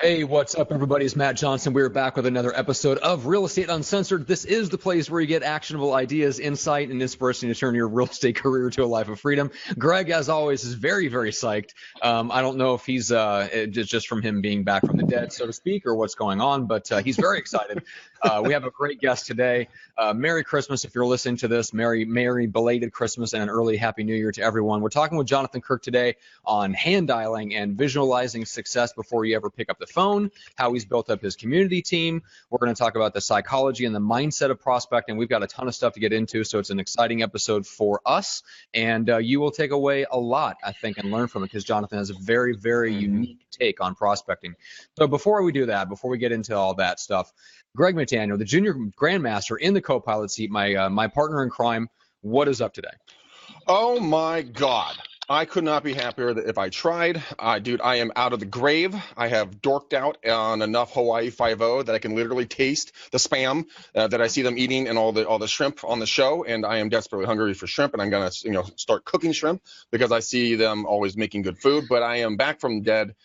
Hey, what's up, everybody? It's Matt Johnson. We're back with another episode of Real Estate Uncensored. This is the place where you get actionable ideas, insight, and inspiration to turn your real estate career to a life of freedom. Greg, as always, is very, very psyched. I don't know if he's just from him being back from the dead, so to speak, or what's going on, but he's very excited. We have a great guest today. Merry Christmas if you're listening to this. Merry belated Christmas and an early Happy New Year to everyone. We're talking with Jonathan Kirk today on hand dialing and visualizing success before you ever pick up the phone, how he's built up his community team. We're going to talk about the psychology and the mindset of prospecting. We've got a ton of stuff to get into, so it's an exciting episode for us, and you will take away a lot, I think, and learn from it, because Jonathan has a very, very unique take on prospecting. So before we do that, before we get into all that stuff, Greg McDaniel, the junior grandmaster in the co-pilot seat, my partner in crime, what is up today? Oh my God. I could not be happier that if I tried. Dude, I am out of the grave. I have dorked out on enough Hawaii 5-0 that I can literally taste the spam that I see them eating and all the shrimp on the show, and I am desperately hungry for shrimp, and I'm gonna start cooking shrimp because I see them always making good food. But I am back from the dead.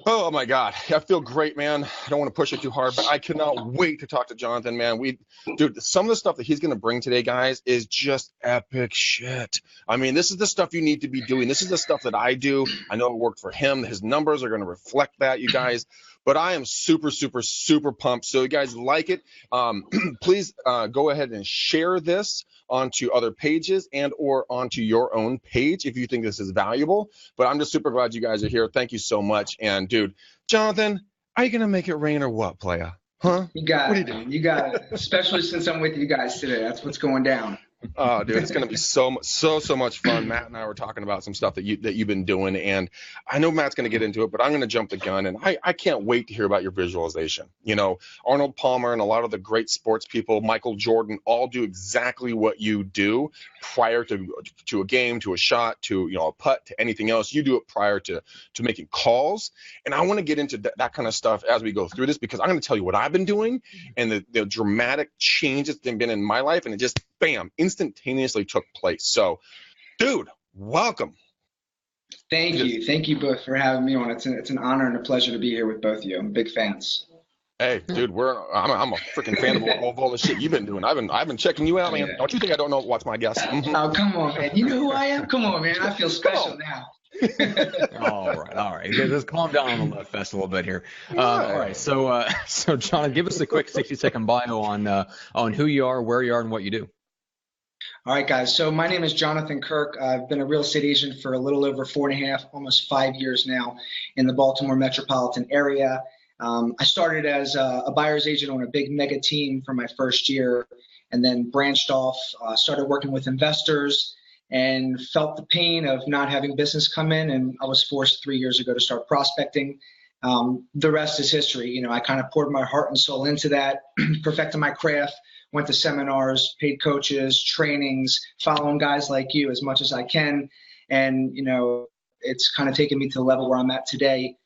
Oh my God, I feel great, man. I don't want to push it too hard, but I cannot wait to talk to Jonathan, man. Dude, some of the stuff that he's going to bring today, guys, is just epic shit. I mean, this is the stuff you need to be doing. This is the stuff that I do. I know it worked for him. His numbers are going to reflect that, you guys. But I am super, super, super pumped. So you guys like it, please go ahead and share this onto other pages and or onto your own page if you think this is valuable. But I'm just super glad you guys are here. Thank you so much. And dude, Jonathan, are you going to make it rain or what, playa? Huh? You got it, man. You got it. Especially since I'm with you guys today. That's what's going down. Oh, dude, it's going to be so much fun. Matt and I were talking about some stuff that you've been doing, and I know Matt's going to get into it, but I'm going to jump the gun, and I can't wait to hear about your visualization. You know, Arnold Palmer and a lot of the great sports people, Michael Jordan, all do exactly what you do prior to a game, to a shot, to a putt, to anything else. You do it prior to making calls, and I want to get into that kind of stuff as we go through this, because I'm going to tell you what I've been doing and the dramatic changes that have been in my life, and it just bam, instantaneously took place. So, dude, welcome. Thank you both for having me on. It's an honor and a pleasure to be here with both of you. I'm big fans. Hey, dude, I'm a freaking fan of all the shit you've been doing. I've been checking you out, man. Yeah. Don't you think I don't know what's my guess? Mm-hmm. Oh, come on, man. You know who I am? Come on, man. I feel special now. All right. Just calm down on the Love Fest a little bit here. All right. So John, give us a quick 60-second bio on who you are, where you are, and what you do. All right, guys. So my name is Jonathan Kirk. I've been a real estate agent for a little over 4.5, almost 5 years now in the Baltimore metropolitan area. I started as a buyer's agent on a big mega team for my first year, and then branched off, started working with investors, and felt the pain of not having business come in. And I was forced 3 years ago to start prospecting. The rest is history. I kind of poured my heart and soul into that, perfected my craft, went to seminars, paid coaches, trainings, following guys like you as much as I can. And, it's kind of taken me to the level where I'm at today,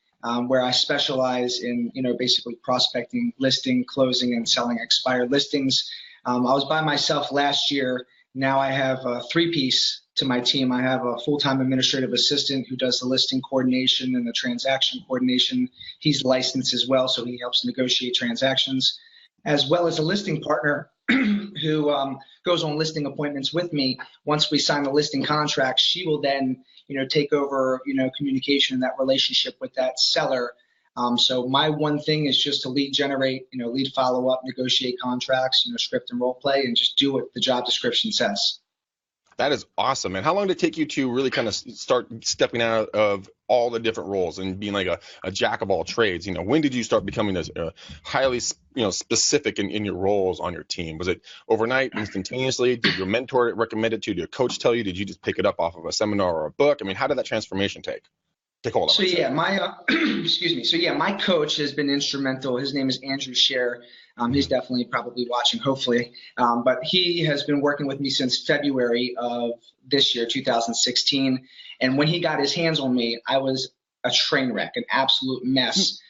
where I specialize in, basically prospecting, listing, closing, and selling expired listings. I was by myself last year. Now I have a 3-piece to my team. I have a full-time administrative assistant who does the listing coordination and the transaction coordination. He's licensed as well, so he helps negotiate transactions, as well as a listing partner who goes on listing appointments with me. Once we sign the listing contract, she will then, take over, communication and that relationship with that seller. So my one thing is just to lead generate, lead follow up, negotiate contracts, script and role play, and just do what the job description says. That is awesome. And how long did it take you to really kind of start stepping out of all the different roles and being like a jack of all trades? When did you start becoming a highly, specific in your roles on your team? Was it overnight, instantaneously? Did your mentor recommend it to you? Did your coach tell you? Did you just pick it up off of a seminar or a book? I mean, how did that transformation take hold of? So yeah, my excuse me. So yeah, my coach has been instrumental. His name is Andrew Scher. He's definitely probably watching, hopefully. But he has been working with me since February of this year, 2016. And when he got his hands on me, I was a train wreck, an absolute mess.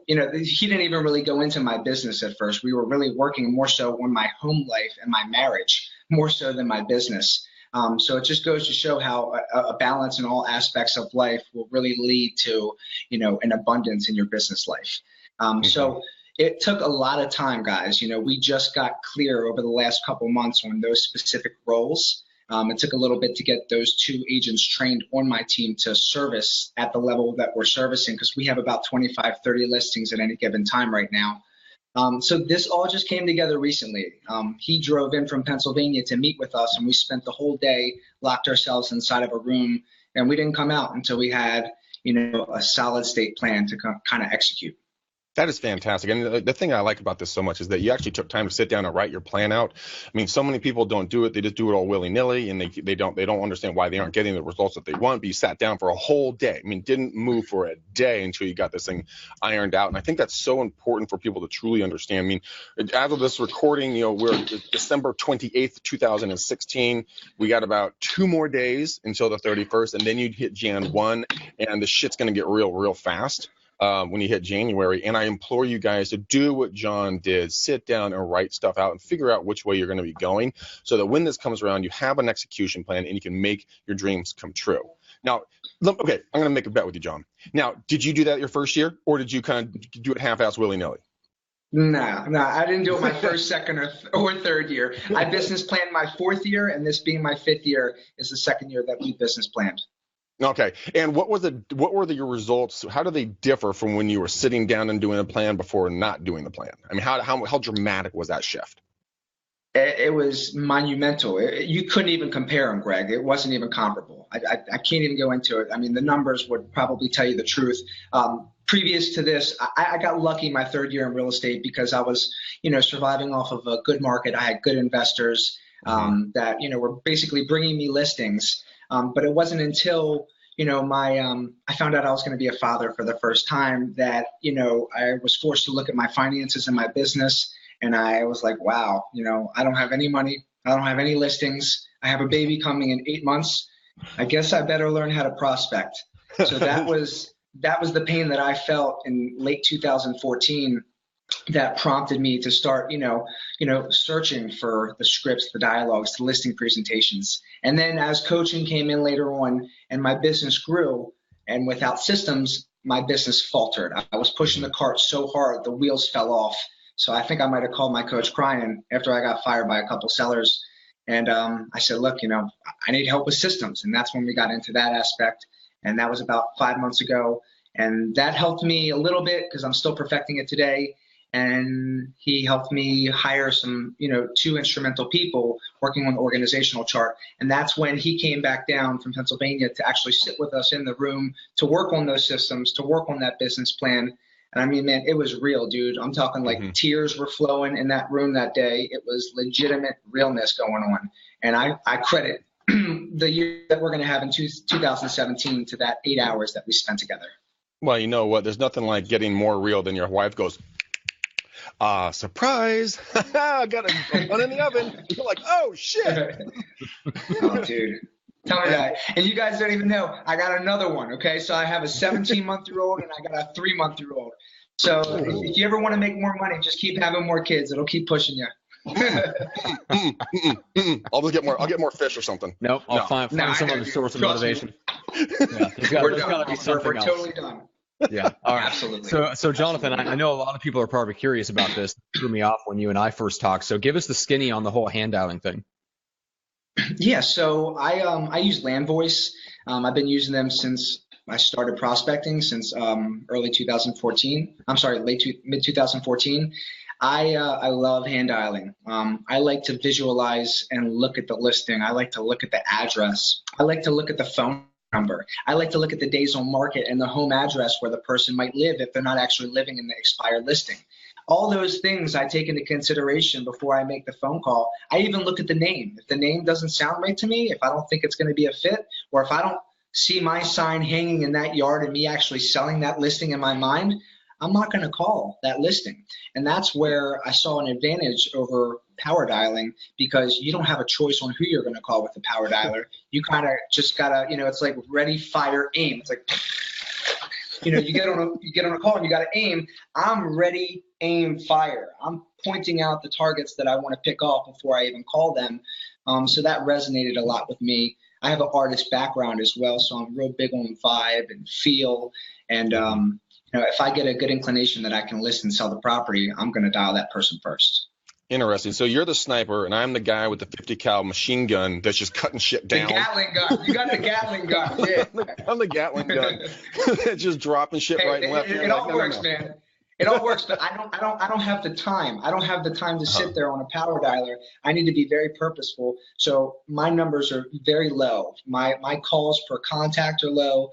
He didn't even really go into my business at first. We were really working more so on my home life and my marriage, more so than my business. So it just goes to show how a balance in all aspects of life will really lead to, an abundance in your business life. So it took a lot of time, guys. We just got clear over the last couple months on those specific roles. It took a little bit to get those 2 agents trained on my team to service at the level that we're servicing, because we have about 25, 30 listings at any given time right now. So this all just came together recently. He drove in from Pennsylvania to meet with us, and we spent the whole day, locked ourselves inside of a room, and we didn't come out until we had, a solid state plan to kind of execute. That is fantastic. And the thing I like about this so much is that you actually took time to sit down and write your plan out. I mean, so many people don't do it. They just do it all willy-nilly, and they don't understand why they aren't getting the results that they want. But you sat down for a whole day. I mean, didn't move for a day until you got this thing ironed out. And I think that's so important for people to truly understand. I mean, as of this recording, we're December 28th, 2016. We got about 2 more days until the 31st, and then you hit Jan 1, and the shit's going to get real fast. When you hit January. And I implore you guys to do what John did, sit down and write stuff out and figure out which way you're going to be going, so that when this comes around, you have an execution plan and you can make your dreams come true. Now, okay, I'm going to make a bet with you, John. Now, did you do that your first year, or did you kind of do it half-ass willy-nilly? No, I didn't do it my first, second, or third year. I business planned my 4th year, and this being my 5th year is the 2nd year that we business planned. Okay. And what were your results? How do they differ from when you were sitting down and doing a plan before not doing the plan? I mean, how dramatic was that shift? It was monumental. You couldn't even compare them, Greg. It wasn't even comparable. I can't even go into it. I mean, the numbers would probably tell you the truth. Previous to this, I got lucky my 3rd year in real estate because I was, surviving off of a good market. I had good investors that, were basically bringing me listings. But it wasn't until, I found out I was going to be a father for the first time that, I was forced to look at my finances and my business. And I was like, wow, I don't have any money. I don't have any listings. I have a baby coming in 8 months. I guess I better learn how to prospect. So that was the pain that I felt in late 2014 that prompted me to start, searching for the scripts, the dialogues, the listing presentations. And then as coaching came in later on and my business grew, and without systems, my business faltered. I was pushing the cart so hard, the wheels fell off. So I think I might have called my coach crying after I got fired by a couple sellers. And I said, look, I need help with systems. And that's when we got into that aspect. And that was about 5 months ago. And that helped me a little bit because I'm still perfecting it today. And he helped me hire some, 2 instrumental people working on the organizational chart. And that's when he came back down from Pennsylvania to actually sit with us in the room to work on those systems, to work on that business plan. And I mean, man, it was real, dude. I'm talking like tears were flowing in that room that day. It was legitimate realness going on. And I credit the year that we're going to have in 2017 to that 8 hours that we spent together. Well, you know what? There's nothing like getting more real than your wife goes, surprise, I got a bun in the oven. You're like, oh, shit. Oh, dude. Tell me that. And you guys don't even know. I got another one, okay? So I have a 17-month-year-old and I got a 3-month-year-old. So if you ever want to make more money, just keep having more kids. It'll keep pushing you. I'll get more fish or something. Nope. I'll find some other source of motivation. Yeah, there's got to be something else. We're totally done. Yeah. All right. Absolutely. So Jonathan, I know a lot of people are probably curious about this. It threw me off when you and I first talked. So give us the skinny on the whole hand dialing thing. Yeah. So I use Land Voice. I've been using them since I started prospecting, since early 2014. I'm sorry, mid 2014. I love hand dialing. I like to visualize and look at the listing. I like to look at the address. I like to look at the phone number. I like to look at the days on market and the home address where the person might live if they're not actually living in the expired listing. All those things I take into consideration before I make the phone call. I even look at the name. If the name doesn't sound right to me, if I don't think it's going to be a fit, or if I don't see my sign hanging in that yard and me actually selling that listing in my mind, I'm not going to call that listing. And that's where I saw an advantage over power dialing, because you don't have a choice on who you're going to call with the power dialer. You kind of just got to, it's like ready, fire, aim. It's like, you get on a call and you got to aim. I'm ready, aim, fire. I'm pointing out the targets that I want to pick off before I even call them. So that resonated a lot with me. I have an artist background as well, so I'm real big on vibe and feel. And if I get a good inclination that I can list and sell the property, I'm going to dial that person first. Interesting. So you're the sniper, and I'm the guy with the 50 cal machine gun that's just cutting shit down. The Gatling gun. You got the Gatling gun. Yeah. I'm the Gatling gun. Just dropping shit right and left. It all works, man. It all works, but I don't have the time. I don't have the time to sit there on a power dialer. I need to be very purposeful. So my numbers are very low. My calls per contact are low.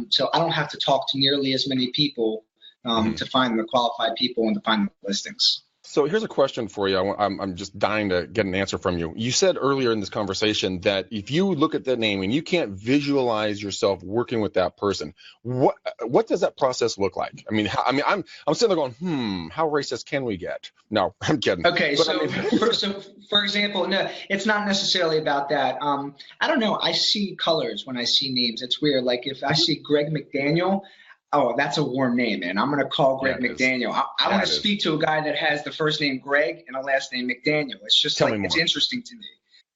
So I don't have to talk to nearly as many people to find the qualified people and to find the listings. So here's a question for you. I'm just dying to get an answer from you. You said earlier in this conversation that if you look at the name and you can't visualize yourself working with that person, what does that process look like? I'm sitting there going, how racist can we get? No, I'm kidding. Okay, for example, no, it's not necessarily about that. I don't know. I see colors when I see names. It's weird. Like if I see Greg McDaniel. Oh, that's a warm name, man. I'm going to call Greg McDaniel. I want to speak to a guy that has the first name Greg and a last name McDaniel. It's just it's interesting to me.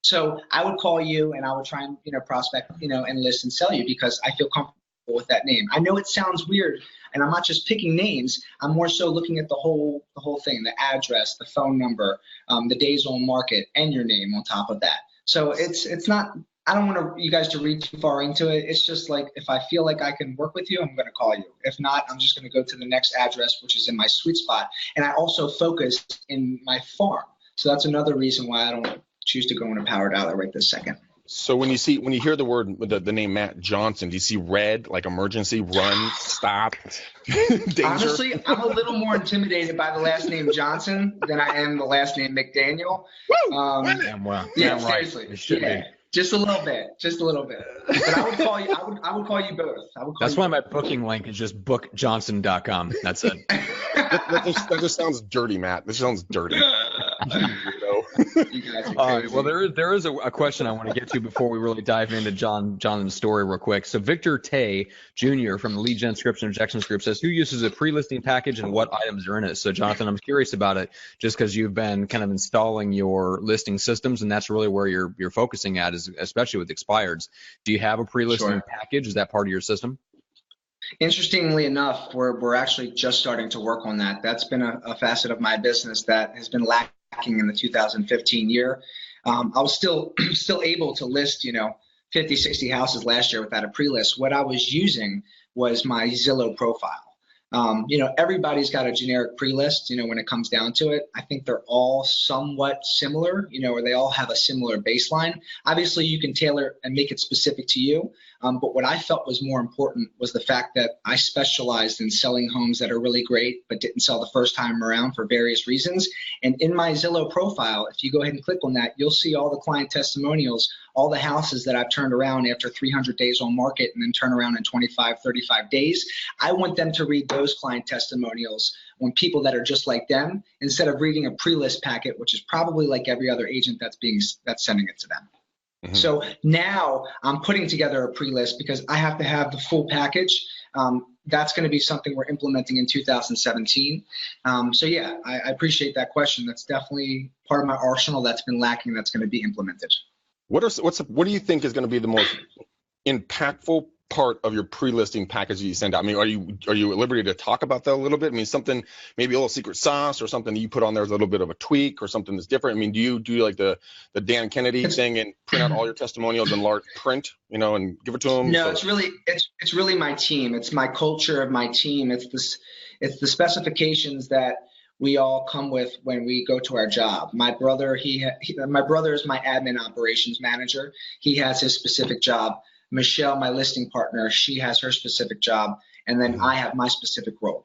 So I would call you and I would try and, prospect, and list and sell you because I feel comfortable with that name. I know it sounds weird and I'm not just picking names. I'm more so looking at the whole thing, the address, the phone number, the days on market and your name on top of that. So it's not, I don't want you guys to read too far into it. It's just like if I feel like I can work with you, I'm going to call you. If not, I'm just going to go to the next address, which is in my sweet spot. And I also focus in my farm. So that's another reason why I don't choose to go in a power dialer right this second. So when you hear the word, the name Matt Johnson, do you see red, like emergency, run, stop, danger? Honestly, I'm a little more intimidated by the last name Johnson than I am the last name McDaniel. Damn well. Yeah, Damn right. seriously. It should be. Just a little bit. But I would call you. I would call you both. That's why my booking link is just bookjohnson.com. That's it. That just sounds dirty, Matt. This sounds dirty. You guys are All right. Well, there is a question I want to get to before we really dive into Jonathan's story real quick. So Victor Tay Jr. from the Lead Gen Scripts and Objections Group says, who uses a pre-listing package and what items are in it? So Jonathan, I'm curious about it just because you've been kind of installing your listing systems and that's really where you're focusing at, is especially with expireds. Do you have a pre-listing package? Is that part of your system? Interestingly enough, we're actually just starting to work on that. That's been a facet of my business that has been lacking in the 2015 year. I was still able to list, 50, 60 houses last year without a pre-list. What I was using was my Zillow profile. Everybody's got a generic pre-list, when it comes down to it. I think they're all somewhat similar, or they all have a similar baseline. Obviously, you can tailor and make it specific to you. But what I felt was more important was the fact that I specialized in selling homes that are really great, but didn't sell the first time around for various reasons. And in my Zillow profile, if you go ahead and click on that, you'll see all the client testimonials, all the houses that I've turned around after 300 days on market and then turn around in 25, 35 days. I want them to read those client testimonials on people that are just like them instead of reading a pre-list packet, which is probably like every other agent that's sending it to them. Mm-hmm. So now I'm putting together a pre-list because I have to have the full package. That's going to be something we're implementing in 2017. So yeah, I appreciate that question. That's definitely part of my arsenal that's been lacking that's going to be implemented. What do you think is going to be the most impactful part of your pre-listing package that you send out? I mean, are you at liberty to talk about that a little bit? I mean, something, maybe a little secret sauce or something that you put on there is a little bit of a tweak or something that's different. I mean, do you do like the Dan Kennedy thing and print out all your testimonials in large print, and give it to them? No, it's really my team. It's my culture of my team. It's the specifications that we all come with when we go to our job. My brother, my brother is my admin operations manager. He has his specific job. Michelle, my listing partner, she has her specific job, and then I have my specific role.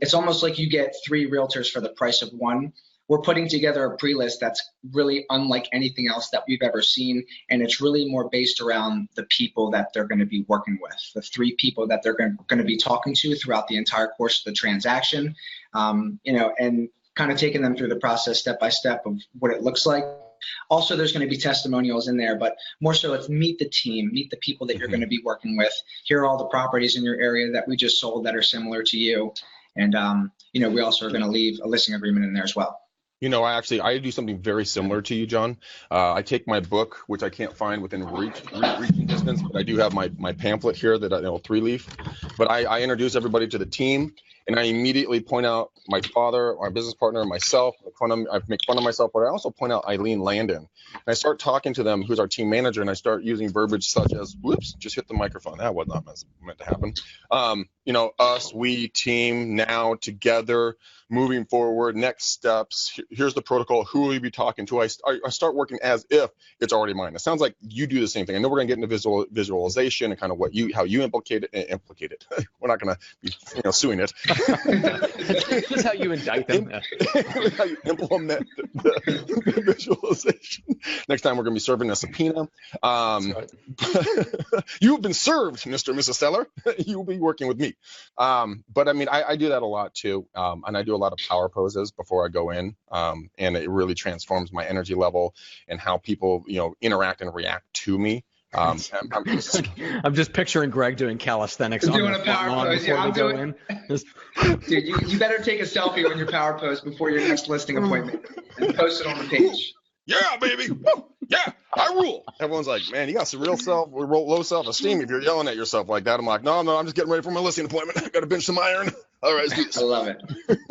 It's almost like you get 3 realtors for the price of 1. We're putting together a pre-list that's really unlike anything else that we've ever seen, and it's really more based around the people that they're going to be working with, the 3 people that they're going to be talking to throughout the entire course of the transaction, and kind of taking them through the process step by step of what it looks like. Also, there's going to be testimonials in there, but more so it's meet the team, meet the people that you're going to be working with. Here are all the properties in your area that we just sold that are similar to you. And, we also are going to leave a listing agreement in there as well. I do something very similar to you, John. I take my book, which I can't find within reaching distance, but I do have my pamphlet here that I 3-leaf. But I introduce everybody to the team, and I immediately point out my father, my business partner, myself. I make fun of myself, but I also point out Eileen Landon. And I start talking to them, who's our team manager, and I start using verbiage such as, "Whoops, just hit the microphone. That was not meant to happen." Us, we, team, now, together, moving forward, next steps. Here's the protocol. Who will you be talking to? I start working as if it's already mine. It sounds like you do the same thing. I know we're going to get into visualization and kind of how you implicate it. We're not going to be suing it. This is how you indict them. How you implement the visualization. Next time we're going to be serving a subpoena. Right. You've been served, Mr. and Mrs. Seller. You will be working with me. But I do that a lot too. And I do a lot of power poses before I go in. And it really transforms my energy level and how people, interact and react to me. I'm just picturing Greg doing calisthenics on a power pose. Yeah, go in. Dude, you better take a selfie on your power pose before your next listing appointment and post it on the page. Yeah, baby. Woo! Yeah, I rule. Everyone's like, man, you got some real low self-esteem if you're yelling at yourself like that. I'm like, no, I'm just getting ready for my listing appointment. I got to bench some iron. All right, let's do this. I love it.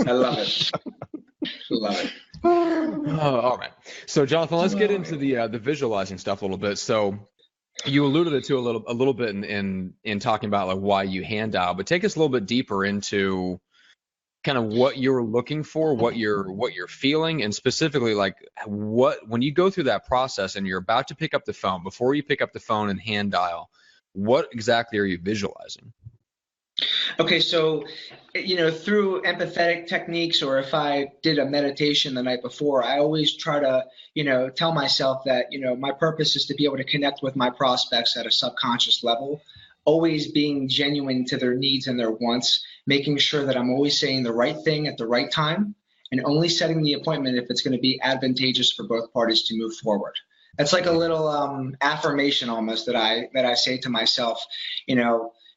I love it. All right. So, Jonathan, let's get into the visualizing stuff a little bit. So, you alluded to a little bit in talking about like why you hand dial, but take us a little bit deeper into kind of what you're looking for, what you're feeling, and specifically like when you go through that process and you're about to pick up the phone, before you pick up the phone and hand dial, what exactly are you visualizing? Okay, so, through empathetic techniques, or if I did a meditation the night before, I always try to, tell myself that, my purpose is to be able to connect with my prospects at a subconscious level, always being genuine to their needs and their wants, making sure that I'm always saying the right thing at the right time, and only setting the appointment if it's going to be advantageous for both parties to move forward. That's like a little affirmation almost that I say to myself,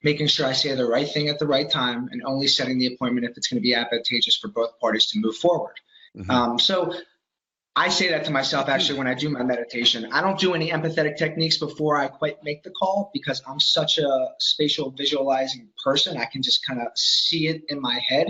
making sure I say the right thing at the right time, and only setting the appointment if it's going to be advantageous for both parties to move forward. Mm-hmm. So I say that to myself actually when I do my meditation. I don't do any empathetic techniques before I quite make the call, because I'm such a spatial visualizing person. I can just kind of see it in my head.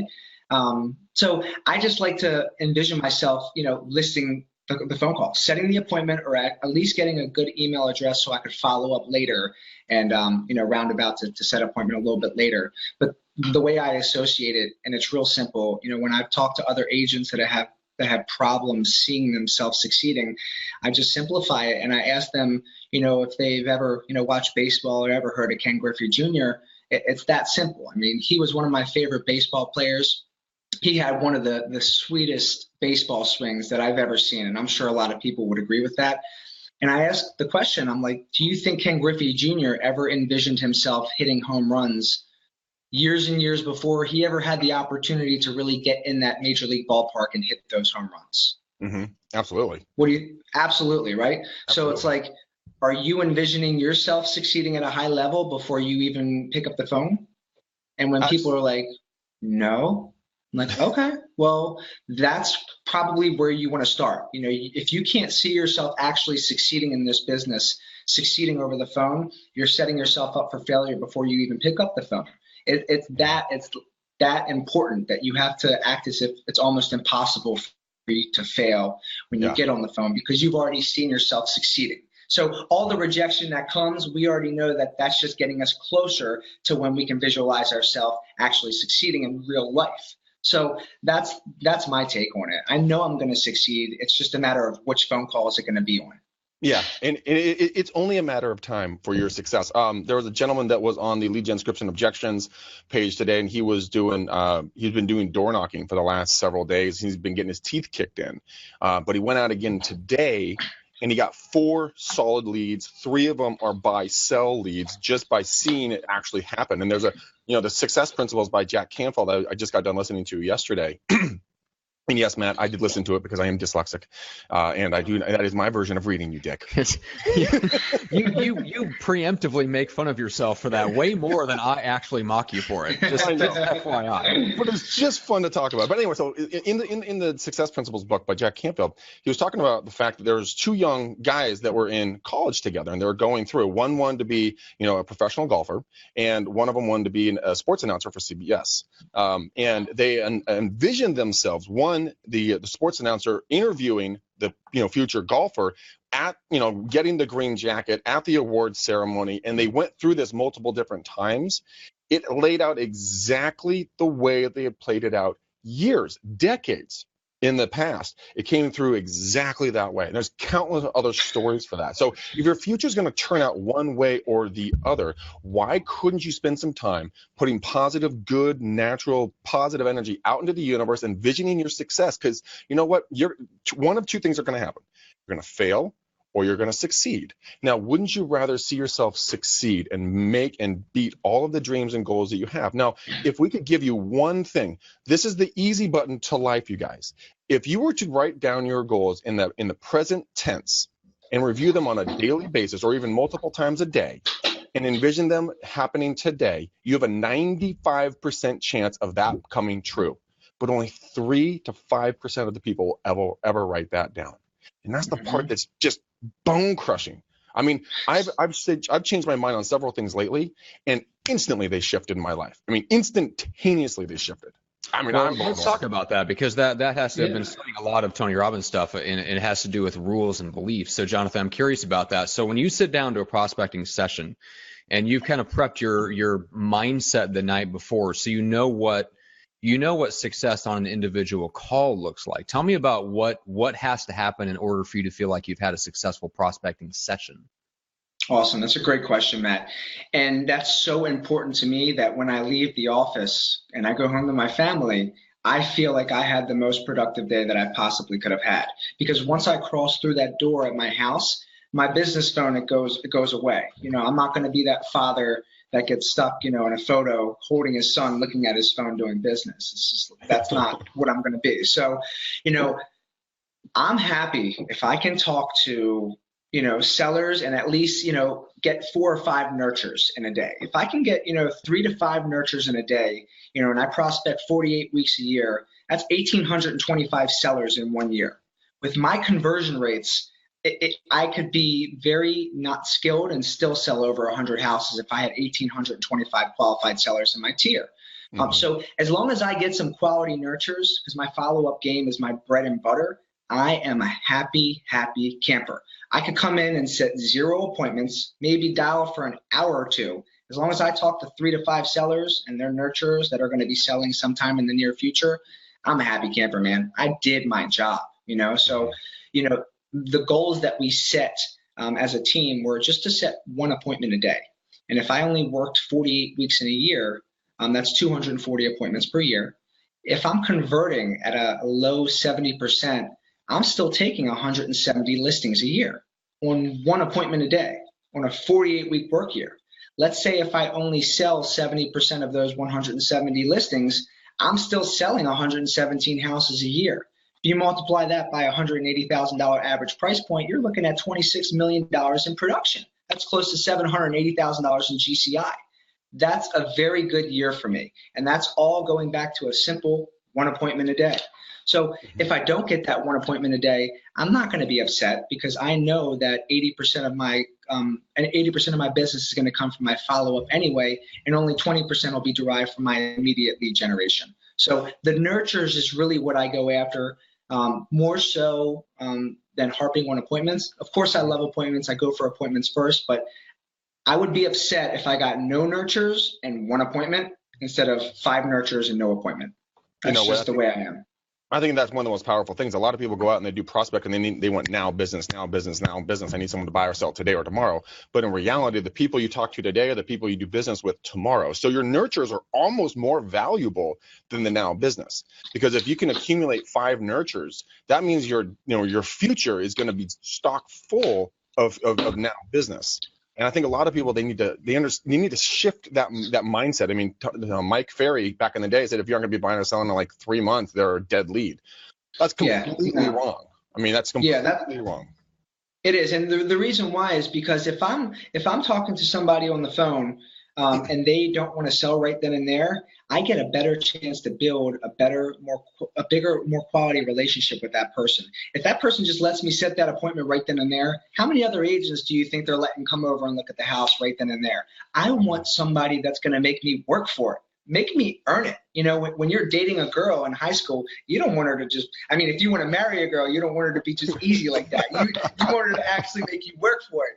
So I just like to envision myself, listing the phone call, setting the appointment, or at least getting a good email address so I could follow up later and, roundabout to set appointment a little bit later. But the way I associate it, and it's real simple, when I've talked to other agents that have problems seeing themselves succeeding, I just simplify it and I ask them, if they've ever, watched baseball or ever heard of Ken Griffey Jr. It's that simple. I mean, he was one of my favorite baseball players. He had one of the sweetest baseball swings that I've ever seen, and I'm sure a lot of people would agree with that. And I asked the question, I'm like, do you think Ken Griffey Jr. ever envisioned himself hitting home runs years and years before he ever had the opportunity to really get in that major league ballpark and hit those home runs? Mm-hmm. Absolutely. Absolutely, right? Absolutely. So it's like, are you envisioning yourself succeeding at a high level before you even pick up the phone? And when people are like, no, I'm like, okay, well, that's probably where you want to start. If you can't see yourself actually succeeding in this business, succeeding over the phone, you're setting yourself up for failure before you even pick up the phone. It's that important that you have to act as if it's almost impossible for you to fail when you get on the phone, because you've already seen yourself succeeding. So all the rejection that comes, we already know that that's just getting us closer to when we can visualize ourselves actually succeeding in real life. So that's my take on it. I know I'm going to succeed. It's just a matter of which phone call is it going to be on. Yeah, and it's only a matter of time for your success. There was a gentleman that was on the lead gen scripts and objections page today, and he was doing he's been doing door knocking for the last several days. He's been getting his teeth kicked in, but he went out again today, and he got 4 solid leads. 3 of them are buy sell leads just by seeing it actually happen. And there's the success principles by Jack Canfield that I just got done listening to yesterday. And yes, Matt, I did listen to it because I am dyslexic, and I do. That is my version of reading, you dick. you preemptively make fun of yourself for that way more than I actually mock you for it. Just FYI. But it's just fun to talk about. But anyway, so in the Success Principles book by Jack Canfield, he was talking about the fact that there was two young guys that were in college together, and they were going through. One wanted to be, a professional golfer, and one of them wanted to be a sports announcer for CBS. And they envisioned themselves, the sports announcer interviewing the future golfer at getting the green jacket at the awards ceremony, and they went through this multiple different times. It laid out exactly the way they had played it out decades in the past. It came through exactly that way. And there's countless other stories for that. So if your future is going to turn out one way or the other, why couldn't you spend some time putting positive, good, natural, positive energy out into the universe, envisioning your success? Because you know what? One of two things are going to happen. You're going to fail, or you're going to succeed. Now, wouldn't you rather see yourself succeed and make and beat all of the dreams and goals that you have? Now, if we could give you one thing, this is the easy button to life, you guys. If you were to write down your goals in the present tense and review them on a daily basis or even multiple times a day and envision them happening today, you have a 95% chance of that coming true. But only 3 to 5% of the people will ever write that down. And that's the part that's just bone crushing. I mean, I've changed my mind on several things lately, and instantly they shifted in my life. I mean, instantaneously they shifted. I mean, let's talk about that, because that has to have been studying a lot of Tony Robbins stuff, and it has to do with rules and beliefs. So, Jonathan, I'm curious about that. So when you sit down to a prospecting session and you've kind of prepped your mindset the night before, so you know what success on an individual call looks like. Tell me about what has to happen in order for you to feel like you've had a successful prospecting session. Awesome. That's a great question, Matt. And that's so important to me that when I leave the office and I go home to my family, I feel like I had the most productive day that I possibly could have had. Because once I cross through that door at my house, my business phone, it goes away. I'm not going to be that father that gets stuck, in a photo holding his son, looking at his phone, doing business. That's not what I'm going to be. So, I'm happy if I can talk to, sellers and at least, get 4 or 5 nurtures in a day. If I can get, 3 to 5 nurtures in a day, and I prospect 48 weeks a year, that's 1,825 sellers in 1 year. With my conversion rates, I could be very not skilled and still sell over 100 houses if I had 1,825 qualified sellers in my tier. So as long as I get some quality nurtures, because my follow-up game is my bread and butter, I am a happy, happy camper. I could come in and set 0 appointments, maybe dial for an hour or two. As long as I talk to 3 to 5 sellers and their nurtures that are going to be selling sometime in the near future, I'm a happy camper, man. I did my job, So, the goals that we set as a team were just to set 1 appointment a day. And if I only worked 48 weeks in a year, that's 240 appointments per year. If I'm converting at a low 70%, I'm still taking 170 listings a year on 1 appointment a day on a 48-week work year. Let's say if I only sell 70% of those 170 listings, I'm still selling 117 houses a year. If you multiply that by $180,000 average price point, you're looking at $26 million in production. That's close to $780,000 in GCI. That's a very good year for me. And that's all going back to a simple 1 appointment a day. So if I don't get that 1 appointment a day, I'm not going to be upset, because I know that 80% of my business is going to come from my follow-up anyway, and only 20% will be derived from my immediate lead generation. So the nurtures is really what I go after, more so than harping on appointments. Of course, I love appointments. I go for appointments first, but I would be upset if I got no nurtures and 1 appointment instead of 5 nurtures and no appointment. That's just the way I am. I think that's one of the most powerful things. A lot of people go out and they do prospect and they want now business. I need someone to buy or sell today or tomorrow. But in reality, the people you talk to today are the people you do business with tomorrow. So your nurtures are almost more valuable than the now business, because if you can accumulate 5 nurtures, that means your future is going to be stock full of now business. And I think a lot of people, they need to shift that mindset. I mean, Mike Ferry back in the day said, if you aren't going to be buying or selling in like 3 months, they're a dead lead. That's completely wrong. I mean, that's completely wrong. It is, and the reason why is because if I'm talking to somebody on the phone and they don't want to sell right then and there, I get a better chance to build a bigger, more quality relationship with that person. If that person just lets me set that appointment right then and there, how many other agents do you think they're letting come over and look at the house right then and there? I want somebody that's going to make me work for it. Make me earn it. You know, when you're dating a girl in high school, you don't want her to just, I mean, if you want to marry a girl, you don't want her to be just easy like that. You want her to actually make you work for it.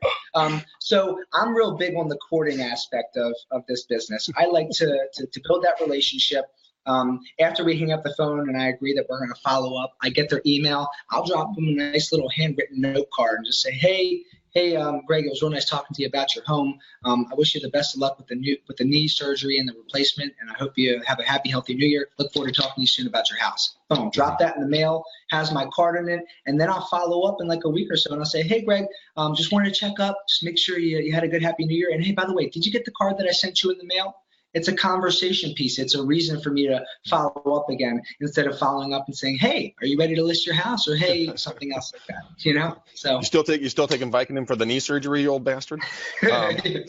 So I'm real big on the courting aspect of this business. I like to build that relationship. After we hang up the phone and I agree that we're going to follow up, I get their email. I'll drop them a nice little handwritten note card and just say, hey, Greg, it was real nice talking to you about your home. I wish you the best of luck with the knee surgery and the replacement, and I hope you have a happy, healthy New Year. Look forward to talking to you soon about your house. Boom, drop that in the mail, has my card in it, and then I'll follow up in like a week or so, and I'll say, hey, Greg, just wanted to check up, just make sure you had a good, happy New Year, and hey, by the way, did you get the card that I sent you in the mail? It's a conversation piece. It's a reason for me to follow up again instead of following up and saying, hey, are you ready to list your house? Or, hey, something else like that, you know? So you still taking Vicodin for the knee surgery, you old bastard? Hey,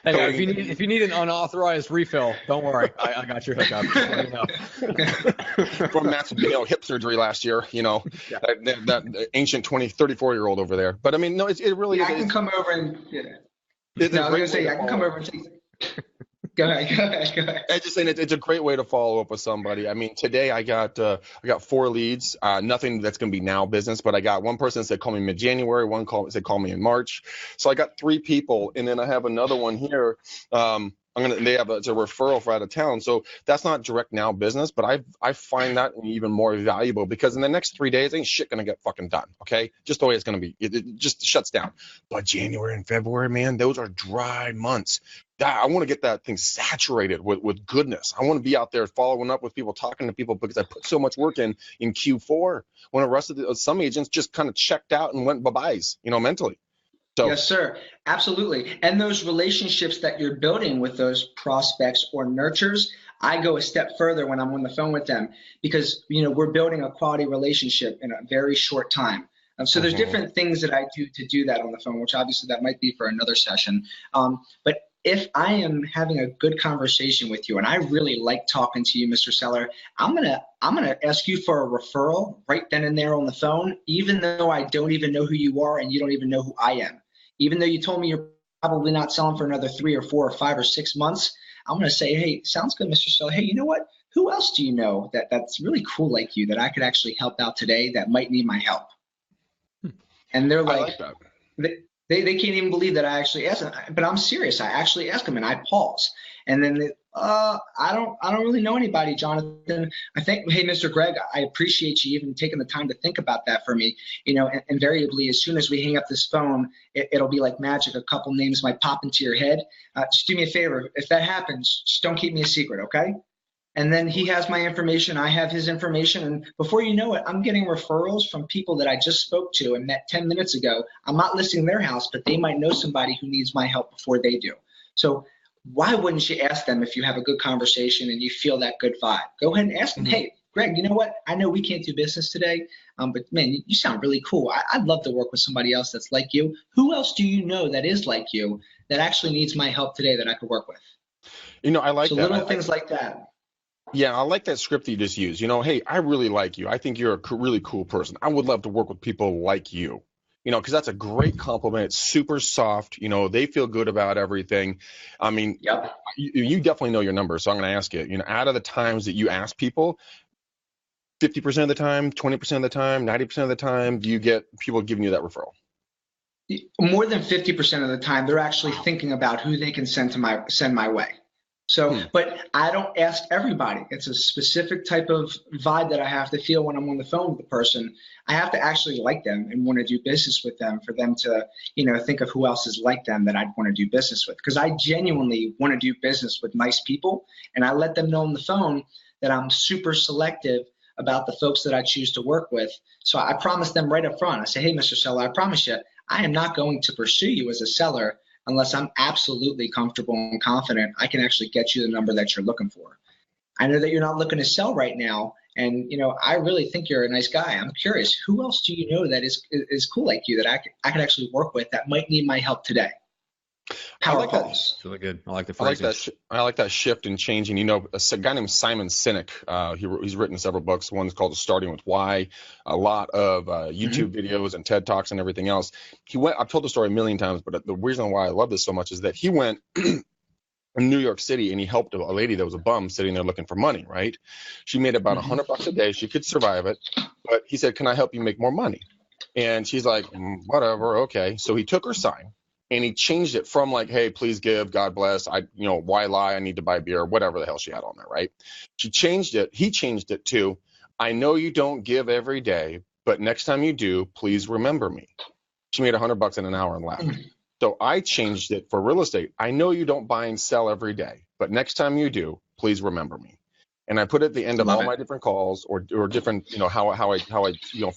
if you need an unauthorized refill, don't worry. I got your hookup. From Matt's hip surgery last year, that ancient 34-year-old over there. But I mean, no, it really is. I can come over and I was going to say, I can come over and take – Go ahead. I'm just saying it's a great way to follow up with somebody. I mean, today I got 4 leads, nothing that's going to be now business, but I got one person that said call me mid-January, one said call me in March. So I got 3 people, and then I have another one here. It's a referral for out of town. So that's not direct now business, but I find that even more valuable because in the next 3 days, ain't shit going to get fucking done. Okay. Just the way it's going to be. It just shuts down. But January and February, man, those are dry months. I want to get that thing saturated with goodness. I want to be out there following up with people, talking to people because I put so much work in Q4 when the rest of some agents just kind of checked out and went bye-byes, mentally. So, yes, sir. Absolutely. And those relationships that you're building with those prospects or nurtures, I go a step further when I'm on the phone with them because, we're building a quality relationship in a very short time. So there's different things that I do to do that on the phone, which obviously that might be for another session. But if I am having a good conversation with you and I really like talking to you, Mr. Seller, I'm gonna ask you for a referral right then and there on the phone, even though I don't even know who you are and you don't even know who I am. Even though you told me you're probably not selling for another 3 or 4 or 5 or 6 months, I'm gonna say, hey, sounds good, Mr. Seller. Hey, you know what? Who else do you know that's really cool like you that I could actually help out today that might need my help? And they're like they can't even believe that I actually asked them, but I'm serious. I actually ask them and I pause. And then I don't really know anybody, Jonathan. I think, hey, Mr. Greg, I appreciate you even taking the time to think about that for me. Invariably, as soon as we hang up this phone, it'll be like magic. A couple names might pop into your head. Just do me a favor. If that happens, just don't keep me a secret, okay? And then he has my information, I have his information, and before you know it, I'm getting referrals from people that I just spoke to and met 10 minutes ago. I'm not listing their house, but they might know somebody who needs my help before they do. So why wouldn't you ask them if you have a good conversation and you feel that good vibe? Go ahead and ask them, hey, Greg, you know what? I know we can't do business today, but man, you sound really cool. I'd love to work with somebody else that's like you. Who else do you know that is like you that actually needs my help today that I could work with? I like that. So little things like that. Yeah, I like that script that you just used. Hey, I really like you. I think you're a really cool person. I would love to work with people like you. Because that's a great compliment. It's super soft. They feel good about everything. I mean, yep. You definitely know your numbers. So I'm going to ask you, out of the times that you ask people, 50% of the time, 20% of the time, 90% of the time, do you get people giving you that referral? More than 50% of the time, they're actually thinking about who they can send my way. So, but I don't ask everybody. It's a specific type of vibe that I have to feel when I'm on the phone with the person. I have to actually like them and want to do business with them for them to, think of who else is like them that I'd want to do business with. Because I genuinely want to do business with nice people, and I let them know on the phone that I'm super selective about the folks that I choose to work with. So I promise them right up front. I say, hey, Mr. Seller, I promise you, I am not going to pursue you as a seller unless I'm absolutely comfortable and confident I can actually get you the number that you're looking for. I know that you're not looking to sell right now. And, I really think you're a nice guy. I'm curious, who else do you know that is cool like you that I could actually work with that might need my help today? I Power like that. calls. It's really good. I like the I like phrasing. that. I like that shift and changing. A guy named Simon Sinek. He's written several books. One's called Starting with Why. A lot of YouTube videos and TED Talks and everything else. I've told the story a million times, but the reason why I love this so much is that he went in New York City and he helped a lady that was a bum sitting there looking for money. Right? She made about $100 a day. She could survive it, but he said, "Can I help you make more money?" And she's like, "Whatever, okay." So he took her sign and he changed it from like, "Hey, please give, God bless, why lie? I need to buy beer," whatever the hell she had on there, right? He changed it to, "I know you don't give every day, but next time you do, please remember me." She made $100 in an hour and left. So I changed it for real estate. "I know you don't buy and sell every day, but next time you do, please remember me." And I put it at the end of all my different calls or different, how I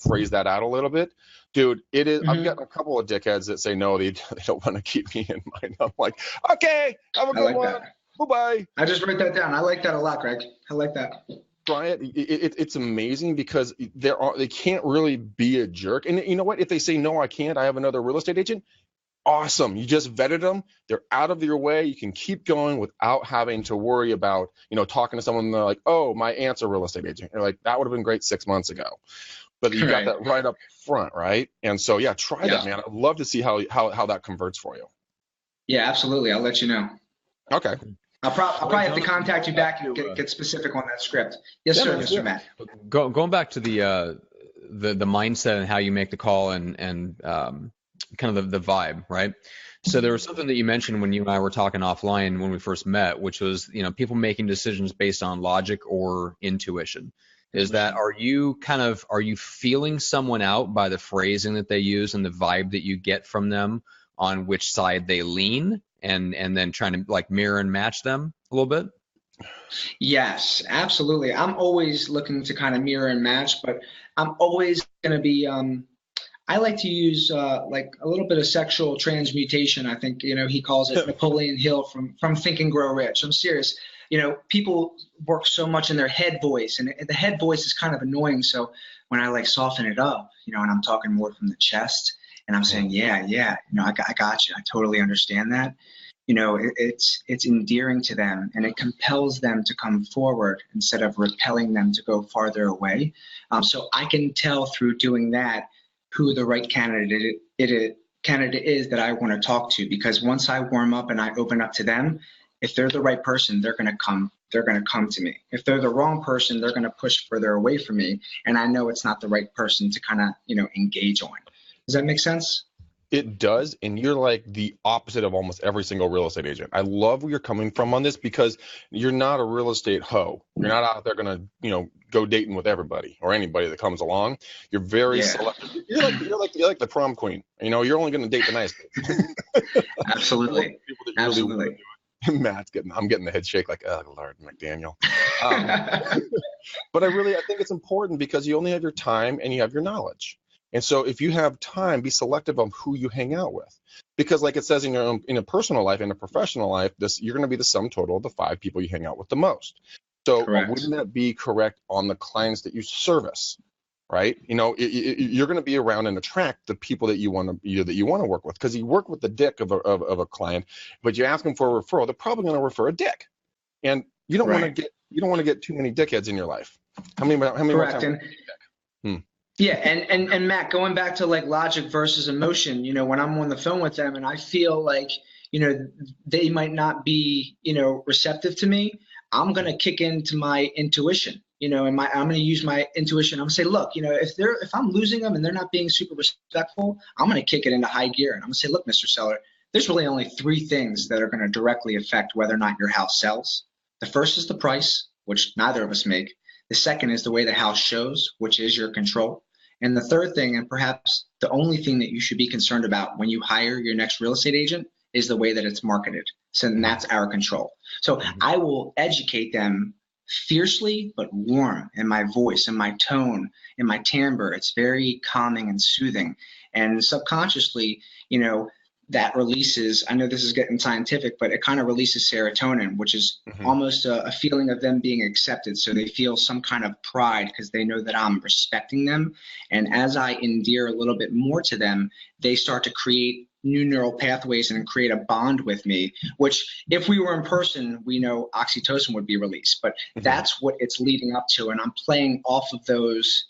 phrase that out a little bit. Dude, it is. I've gotten a couple of dickheads that say no, they don't want to keep me in mind. I'm like, okay, have a good one. Bye-bye. I just wrote that down. I like that a lot, Greg. I like that. Try it. It's amazing because they can't really be a jerk. And you know what? If they say no, I can't, I have another real estate agent. Awesome. You just vetted them. They're out of your way. You can keep going without having to worry about, talking to someone and they're like, "Oh, my aunt's a real estate agent." You're like, that would have been great 6 months ago. But you got that right up front, right? And so, yeah, try that, man. I'd love to see how that converts for you. Yeah, absolutely. I'll let you know. Okay. I'll probably have to contact you back and get specific on that script. Yes, sir, Mr. Matt. Going back to the mindset and how you make the call and kind of the vibe, right? So there was something that you mentioned when you and I were talking offline when we first met, which was, people making decisions based on logic or intuition. Is that, are you feeling someone out by the phrasing that they use and the vibe that you get from them on which side they lean and then trying to like mirror and match them a little bit? Yes, absolutely. I'm always looking to kind of mirror and match, but I'm always going to be, I like to use like a little bit of sexual transmutation. I think, he calls it Napoleon Hill from Think and Grow Rich. I'm serious. People work so much in their head voice, and the head voice is kind of annoying. So when I like soften it up, and I'm talking more from the chest and I'm saying, yeah, I got you. I totally understand that. It's endearing to them and it compels them to come forward instead of repelling them to go farther away. So I can tell through doing that who the right candidate is that I want to talk to, because once I warm up and I open up to them, if they're the right person, they're going to come to me. If they're the wrong person, they're going to push further away from me. And I know it's not the right person to kind of, engage on. Does that make sense? It does, and you're like the opposite of almost every single real estate agent. I love where you're coming from on this because you're not a real estate hoe. You're not out there gonna, go dating with everybody or anybody that comes along. You're very selective. You're like the prom queen. You're only gonna date the nice kids. Absolutely. Absolutely. I'm getting the head shake like, oh Lord, McDaniel. But I think it's important because you only have your time and you have your knowledge. And so if you have time, be selective of who you hang out with, because like it says in a personal life and a professional life, you're going to be the sum total of the 5 people you hang out with the most. So wouldn't that be correct on the clients that you service, right? You're going to be around and attract the people that you want to work with, because you work with the dick of a client, but you ask them for a referral, they're probably going to refer a dick, and you don't want to get too many dickheads in your life. How many more times? Yeah, and Matt, going back to like logic versus emotion, when I'm on the phone with them and I feel like, they might not be, receptive to me, I'm going to kick into my intuition, and I'm going to use my intuition. I'm going to say, look, if I'm losing them and they're not being super respectful, I'm going to kick it into high gear. And I'm going to say, look, Mr. Seller, there's really only 3 things that are going to directly affect whether or not your house sells. The first is the price, which neither of us make. The second is the way the house shows, which is your control. And the third thing, and perhaps the only thing that you should be concerned about when you hire your next real estate agent, is the way that it's marketed. So that's our control. So I will educate them fiercely but warm in my voice, in my tone, in my timbre. It's very calming and soothing. And subconsciously, that releases, I know this is getting scientific, but it kind of releases serotonin, which is almost a feeling of them being accepted. So they feel some kind of pride because they know that I'm respecting them. And as I endear a little bit more to them, they start to create new neural pathways and create a bond with me, which if we were in person, we know oxytocin would be released, but that's what it's leading up to. And I'm playing off of those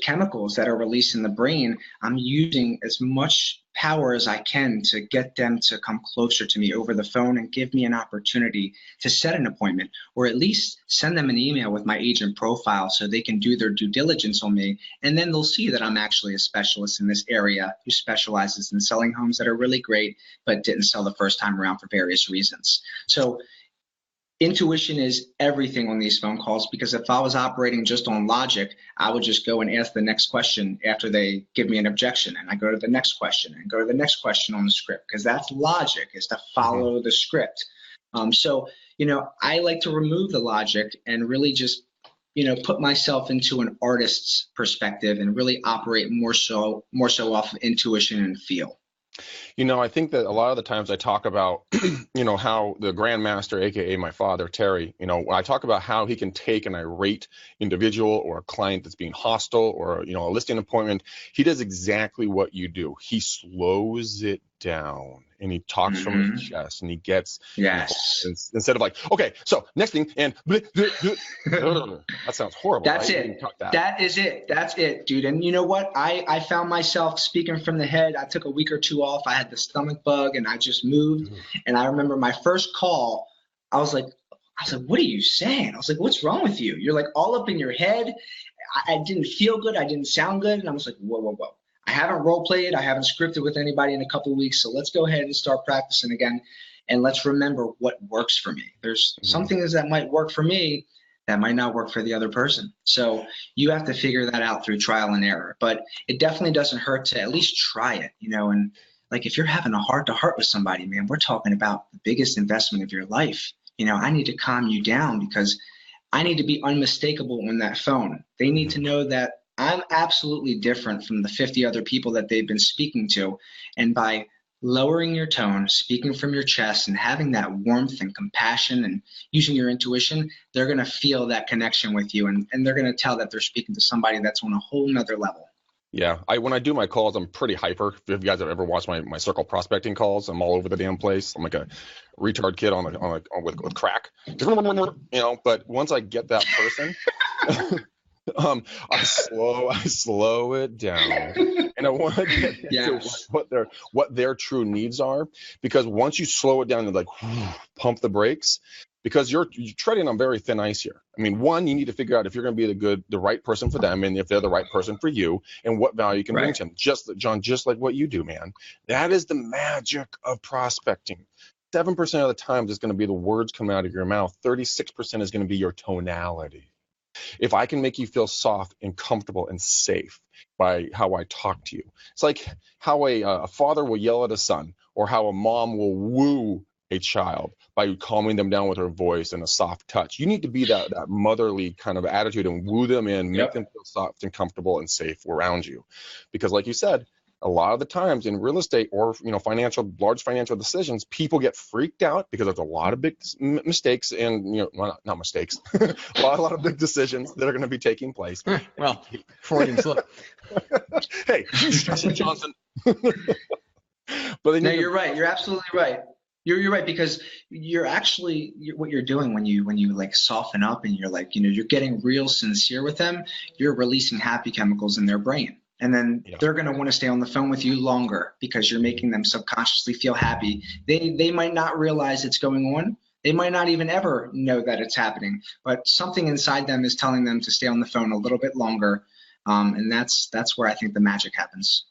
chemicals that are released in the brain. I'm using as much power as I can to get them to come closer to me over the phone and give me an opportunity to set an appointment, or at least send them an email with my agent profile so they can do their due diligence on me. And then they'll see that I'm actually a specialist in this area who specializes in selling homes that are really great, but didn't sell the first time around for various reasons. So intuition is everything on these phone calls, because if I was operating just on logic, I would just go and ask the next question after they give me an objection, and I go to the next question and go to the next question on the script, because that's logic, is to follow the script. So, I like to remove the logic and really just, put myself into an artist's perspective and really operate more so off of intuition and feel. I think that a lot of the times I talk about, how the grandmaster, AKA my father, Terry, when I talk about how he can take an irate individual or a client that's being hostile or, a listing appointment, he does exactly what you do. He slows it down and he talks from his chest, and he gets, instead of like, okay, so next thing, and that sounds horrible. That's right? it. That is it. That's it, dude. And you know what? I found myself speaking from the head. I took a week or two off. I had the stomach bug and I just moved. And I remember my first call, I was like, what are you saying? I was like, what's wrong with you? You're like all up in your head. I didn't feel good. I didn't sound good. And I was like, whoa. I haven't role played. I haven't scripted with anybody in a couple of weeks. So let's go ahead and start practicing again. And let's remember what works for me. There's some things that might work for me that might not work for the other person. So you have to figure that out through trial and error. But it definitely doesn't hurt to at least try it, and like if you're having a heart-to-heart with somebody, man, we're talking about the biggest investment of your life. I need to calm you down because I need to be unmistakable on that phone. They need to know that I'm absolutely different from the 50 other people that they've been speaking to. And by lowering your tone, speaking from your chest, and having that warmth and compassion and using your intuition, they're going to feel that connection with you. And they're going to tell that they're speaking to somebody that's on a whole nother level. Yeah, when I do my calls, I'm pretty hyper. If you guys have ever watched my circle prospecting calls, I'm all over the damn place. I'm like a retard kid with crack, But once I get that person, I slow it down, and I want to get into what their true needs are, because once you slow it down and like pump the brakes, because you're treading on very thin ice here. I mean, one, you need to figure out if you're going to be the right person for them, and if they're the right person for you, and what value you can bring to them. Just like what you do, man. That is the magic of prospecting. 7% of the times it's going to be the words coming out of your mouth. 36% is going to be your tonality. If I can make you feel soft and comfortable and safe by how I talk to you, it's like how a father will yell at a son, or how a mom will woo a child by calming them down with her voice and a soft touch. You need to be that motherly kind of attitude and woo them in, make them feel soft and comfortable and safe around you. Because like you said, a lot of the times in real estate or large financial decisions, people get freaked out because there's a lot of big mistakes and not mistakes, a lot of big decisions that are going to be taking place. Well, Freudian slip. Hey, Johnson. No, you're right. You're absolutely right. You're right, because what you're doing when you like soften up and you're like, you're getting real sincere with them, you're releasing happy chemicals in their brain. And then they're going to want to stay on the phone with you longer because you're making them subconsciously feel happy. They might not realize it's going on. They might not even ever know that it's happening, but something inside them is telling them to stay on the phone a little bit longer. And that's where I think the magic happens.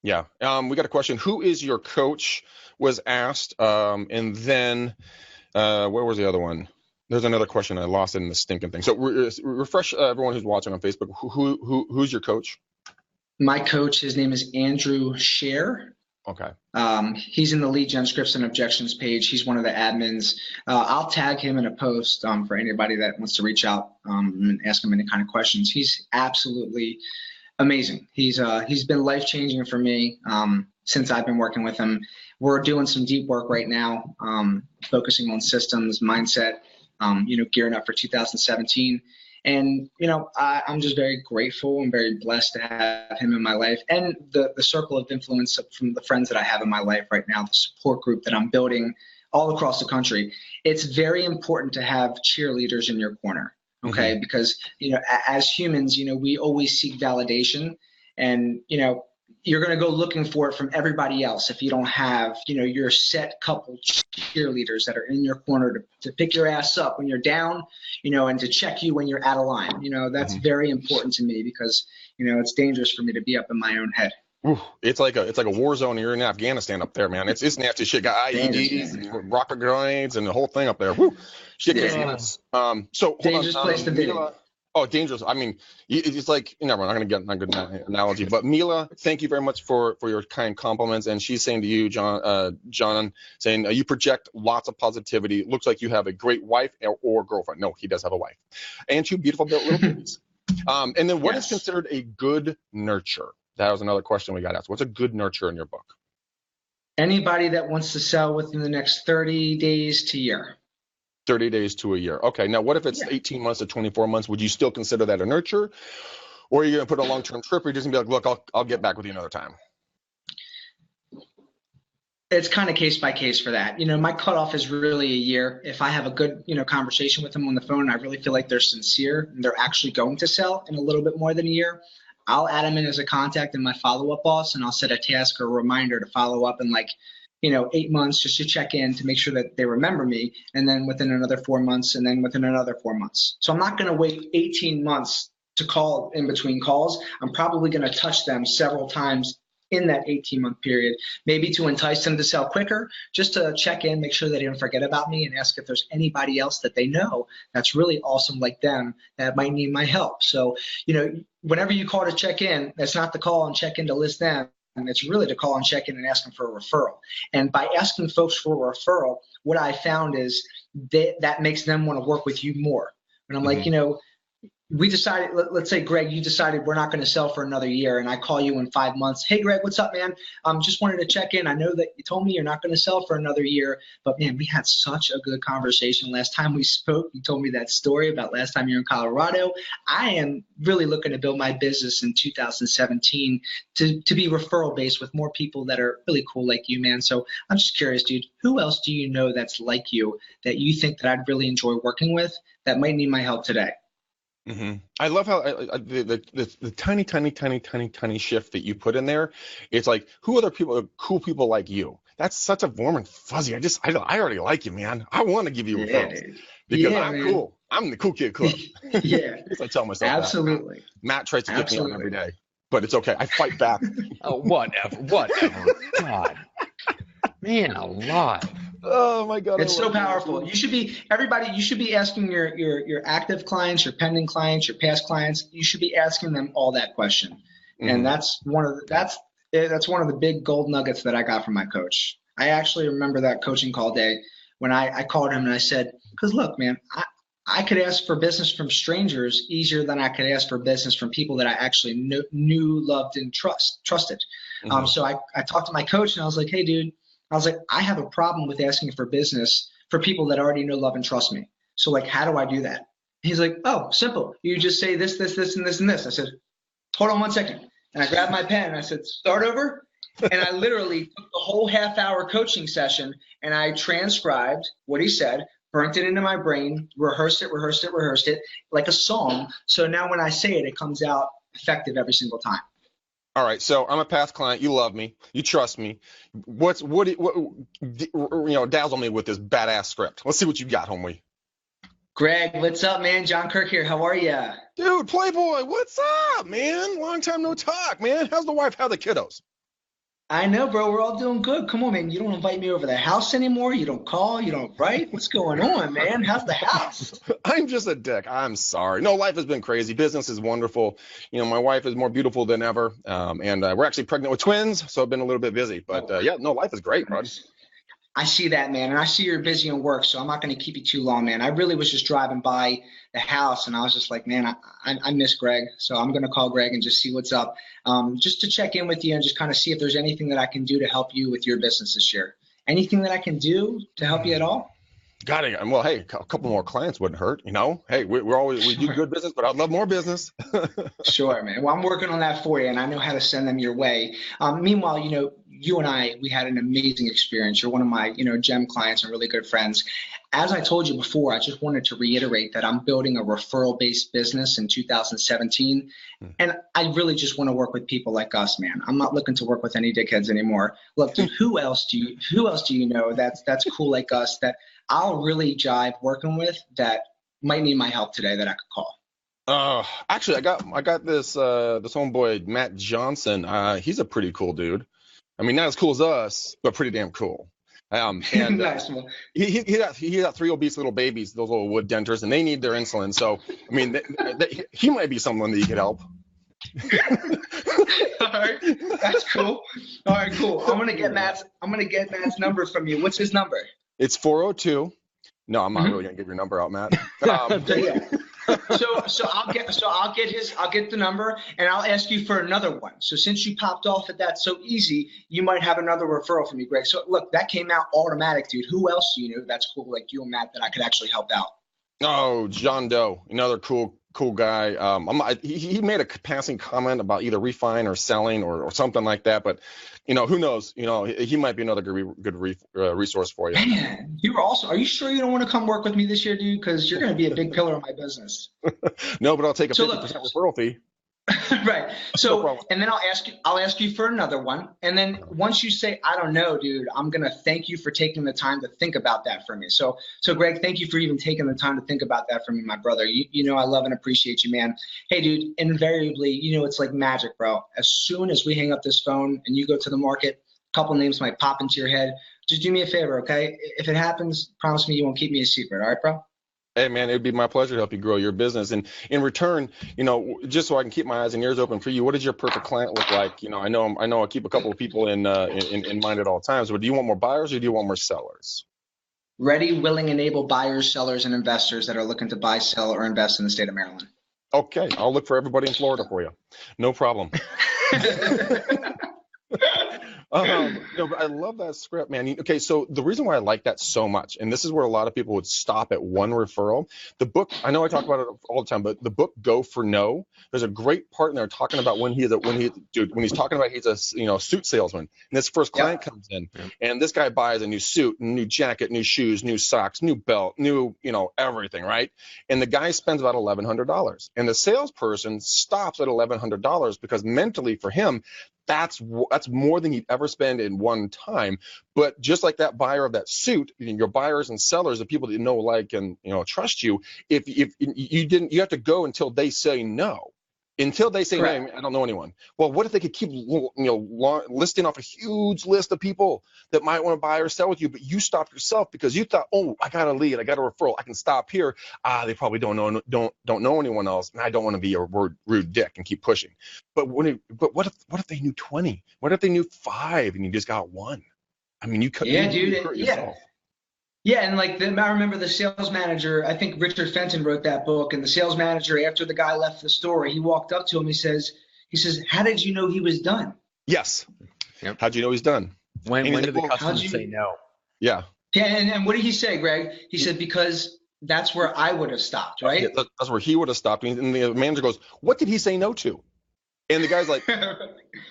Yeah. We got a question. Who is your coach? Was asked. And then where was the other one? There's another question. I lost it in the stinking thing. So refresh everyone who's watching on Facebook. Who's your coach? My coach, his name is Andrew Scher. Okay. He's in the lead gen scripts and objections page. He's one of the admins. I'll tag him in a post for anybody that wants to reach out and ask him any kind of questions. He's absolutely amazing. He's been life-changing for me. since I've been working with him. We're doing some deep work right now, focusing on systems, mindset, gearing up for 2017. And, I'm just very grateful and very blessed to have him in my life, and the circle of influence from the friends that I have in my life right now, the support group that I'm building all across the country. It's very important to have cheerleaders in your corner. Okay. Mm-hmm. Because, as humans, we always seek validation, and, you're going to go looking for it from everybody else if you don't have, your set couple cheerleaders that are in your corner to pick your ass up when you're down, and to check you when you're out of line. That's mm-hmm. very important to me, because, it's dangerous for me to be up in my own head. Ooh, it's like a war zone. You're in Afghanistan up there, man. It's nasty shit. Got IEDs and rocket grenades and the whole thing up there. Woo. Shit gets nuts. So dangerous place to be. Oh, dangerous. I mean, it's like, never mind, I'm going to get a good analogy. But Mila, thank you very much for your kind compliments. And she's saying to you, John, saying you project lots of positivity. Looks like you have a great wife or girlfriend. No, he does have a wife. And two beautiful little babies. And then what is considered a good nurture? That was another question we got asked. What's a good nurture in your book? Anybody that wants to sell within the next 30 days to a year. 30 days to a year. Okay. Now, what if it's 18 months to 24 months? Would you still consider that a nurture? Or are you going to put a long-term trip, or are you just going to be like, look, I'll get back with you another time? It's kind of case by case for that. My cutoff is really a year. If I have a good, conversation with them on the phone, and I really feel like they're sincere and they're actually going to sell in a little bit more than a year, I'll add them in as a contact in my follow-up boss, and I'll set a task or a reminder to follow up in 8 months, just to check in to make sure that they remember me, and then within another 4 months, and then within another 4 months. So I'm not going to wait 18 months to call in between calls. I'm probably going to touch them several times in that 18-month period, maybe to entice them to sell quicker, just to check in, make sure they don't forget about me, and ask if there's anybody else that they know that's really awesome like them that might need my help. So, whenever you call to check in, that's not to call and check in to list them. And it's really to call and check in and ask them for a referral. And by asking folks for a referral, what I found is that makes them want to work with you more. And I'm like, we decided, let's say, Greg, you decided we're not going to sell for another year, and I call you in 5 months. Hey, Greg, what's up, man? Just wanted to check in. I know that you told me you're not going to sell for another year, but man, we had such a good conversation last time we spoke. You told me that story about last time you were in Colorado. I am really looking to build my business in 2017 to be referral based with more people that are really cool like you, man. So I'm just curious, dude, who else do you know that's like you that you think that I'd really enjoy working with that might need my help today? Mm-hmm. I love how the tiny shift that you put in there. It's like, who other people, cool people like you? That's such a warm and fuzzy. I already like you, man. I want to give you referrals because I'm cool. I'm the cool kid club. Yeah. At least I tell myself absolutely. That. Matt tries to get me on every day, but it's okay. I fight back. Oh, whatever. God, man, alive. Oh my God! It's so powerful. You should be asking your active clients, your pending clients, your past clients. You should be asking them all that question, and that's one of the big gold nuggets that I got from my coach. I actually remember that coaching call day when I called him and I said, because look, man, I could ask for business from strangers easier than I could ask for business from people that I actually knew, loved, and trusted. Mm-hmm. So I talked to my coach and I was like, hey, dude. I was like, I have a problem with asking for business for people that already know, love, and trust me. So, how do I do that? He's like, oh, simple. You just say this, this, this, and this, and this. I said, hold on 1 second. And I grabbed my pen and I said, start over. And I literally took the whole half-hour coaching session and I transcribed what he said, burnt it into my brain, rehearsed it like a song. So now when I say it, it comes out effective every single time. All right, so I'm a past client. You love me. You trust me. What dazzle me with this badass script. Let's see what you got, homie. Greg, what's up, man? John Kirk here. How are you? Dude, Playboy, what's up, man? Long time no talk, man. How's the wife? How the kiddos? I know, bro. We're all doing good. Come on, man. You don't invite me over to the house anymore. You don't call. You don't write. What's going on, man? How's the house? I'm just a dick. I'm sorry. No, life has been crazy. Business is wonderful. My wife is more beautiful than ever. And we're actually pregnant with twins, so I've been a little bit busy. But, life is great, bud. I see that, man, and I see you're busy in work, so I'm not going to keep you too long, man. I really was just driving by the house, and I was just like, man, I miss Greg, so I'm going to call Greg and just see what's up, just to check in with you and just kind of see if there's anything that I can do to help you with your business this year. Anything that I can do to help you at all? Got it. Well, hey, a couple more clients wouldn't hurt, you know. Hey, we do good business, but I'd love more business. Sure, man. Well, I'm working on that for you, and I know how to send them your way. Meanwhile, you and I, we had an amazing experience. You're one of my, gem clients and really good friends. As I told you before, I just wanted to reiterate that I'm building a referral-based business in 2017, and I really just want to work with people like us, man. I'm not looking to work with any dickheads anymore. Look, dude, who else do you know that's cool like us that I'll really jive working with that might need my help today that I could call? Actually, I got this homeboy Matt Johnson. He's a pretty cool dude. I mean, not as cool as us, but pretty damn cool. And Nice. he got 3 obese little babies, those little wood denters, and they need their insulin. So, I mean, he might be someone that you could help. All right, that's cool. All right, cool. I'm gonna get Matt's number from you. What's his number? It's 402. No, I'm not really gonna give your number out, Matt. Yeah. So I'll get the number, and I'll ask you for another one. So since you popped off at that so easy, you might have another referral from me, Greg. So look, that came out automatic, dude. Who else do you know that's cool like you and Matt that I could actually help out? Oh, John Doe, another cool guy. He made a passing comment about either refine or selling or something like that, but who knows? He might be another good resource for you. Man, are you sure you don't want to come work with me this year, dude? Because you're going to be a big pillar of my business. No, but I'll take a 50% referral fee. Right. So, No, and then I'll ask you for another one. And then once you say, I don't know, dude, I'm going to thank you for taking the time to think about that for me. So Greg, thank you for even taking the time to think about that for me, my brother. You know, I love and appreciate you, man. Hey, dude, invariably, it's like magic, bro. As soon as we hang up this phone and you go to the market, a couple names might pop into your head. Just do me a favor, okay? If it happens, promise me you won't keep me a secret. All right, bro? Hey, man, it would be my pleasure to help you grow your business. And in return, just so I can keep my eyes and ears open for you, what does your perfect client look like? I know I keep a couple of people in mind at all times, but do you want more buyers or do you want more sellers? Ready, willing, and able buyers, sellers, and investors that are looking to buy, sell, or invest in the state of Maryland. Okay, I'll look for everybody in Florida for you. No problem. No, but I love that script, man. Okay, so the reason why I like that so much, and this is where a lot of people would stop at one referral. The book, I know I talk about it all the time, but the book Go for No, there's a great part in there talking about when he's talking about he's a suit salesman, and this first client comes in, and this guy buys a new suit, new jacket, new shoes, new socks, new belt, new everything, right? And the guy spends about $1,100, and the salesperson stops at $1,100 because mentally for him, that's more than he'd ever spend in one time. But just like that buyer of that suit, your buyers and sellers, the people that know, like, and trust you, if you have to go until they say no. Until they say, hey, I don't know anyone. Well, what if they could keep listing off a huge list of people that might want to buy or sell with you, but you stopped yourself because you thought, oh, I got a lead, I got a referral, I can stop here. They probably don't know anyone else, and I don't want to be a rude dick and keep pushing. But what if they knew 20? What if they knew 5 and you just got 1? I mean, you hurt yourself. Yeah, and I remember the sales manager, I think Richard Fenton wrote that book, and the sales manager, after the guy left the store, he walked up to him, he says, how did you know he was done? Yes. Yep. How'd you know he's done? When did the customer say no? Yeah. Yeah, and what did he say, Greg? He said, because that's where I would have stopped, right? Yeah, that's where he would have stopped. And the manager goes, what did he say no to? And the guy's like,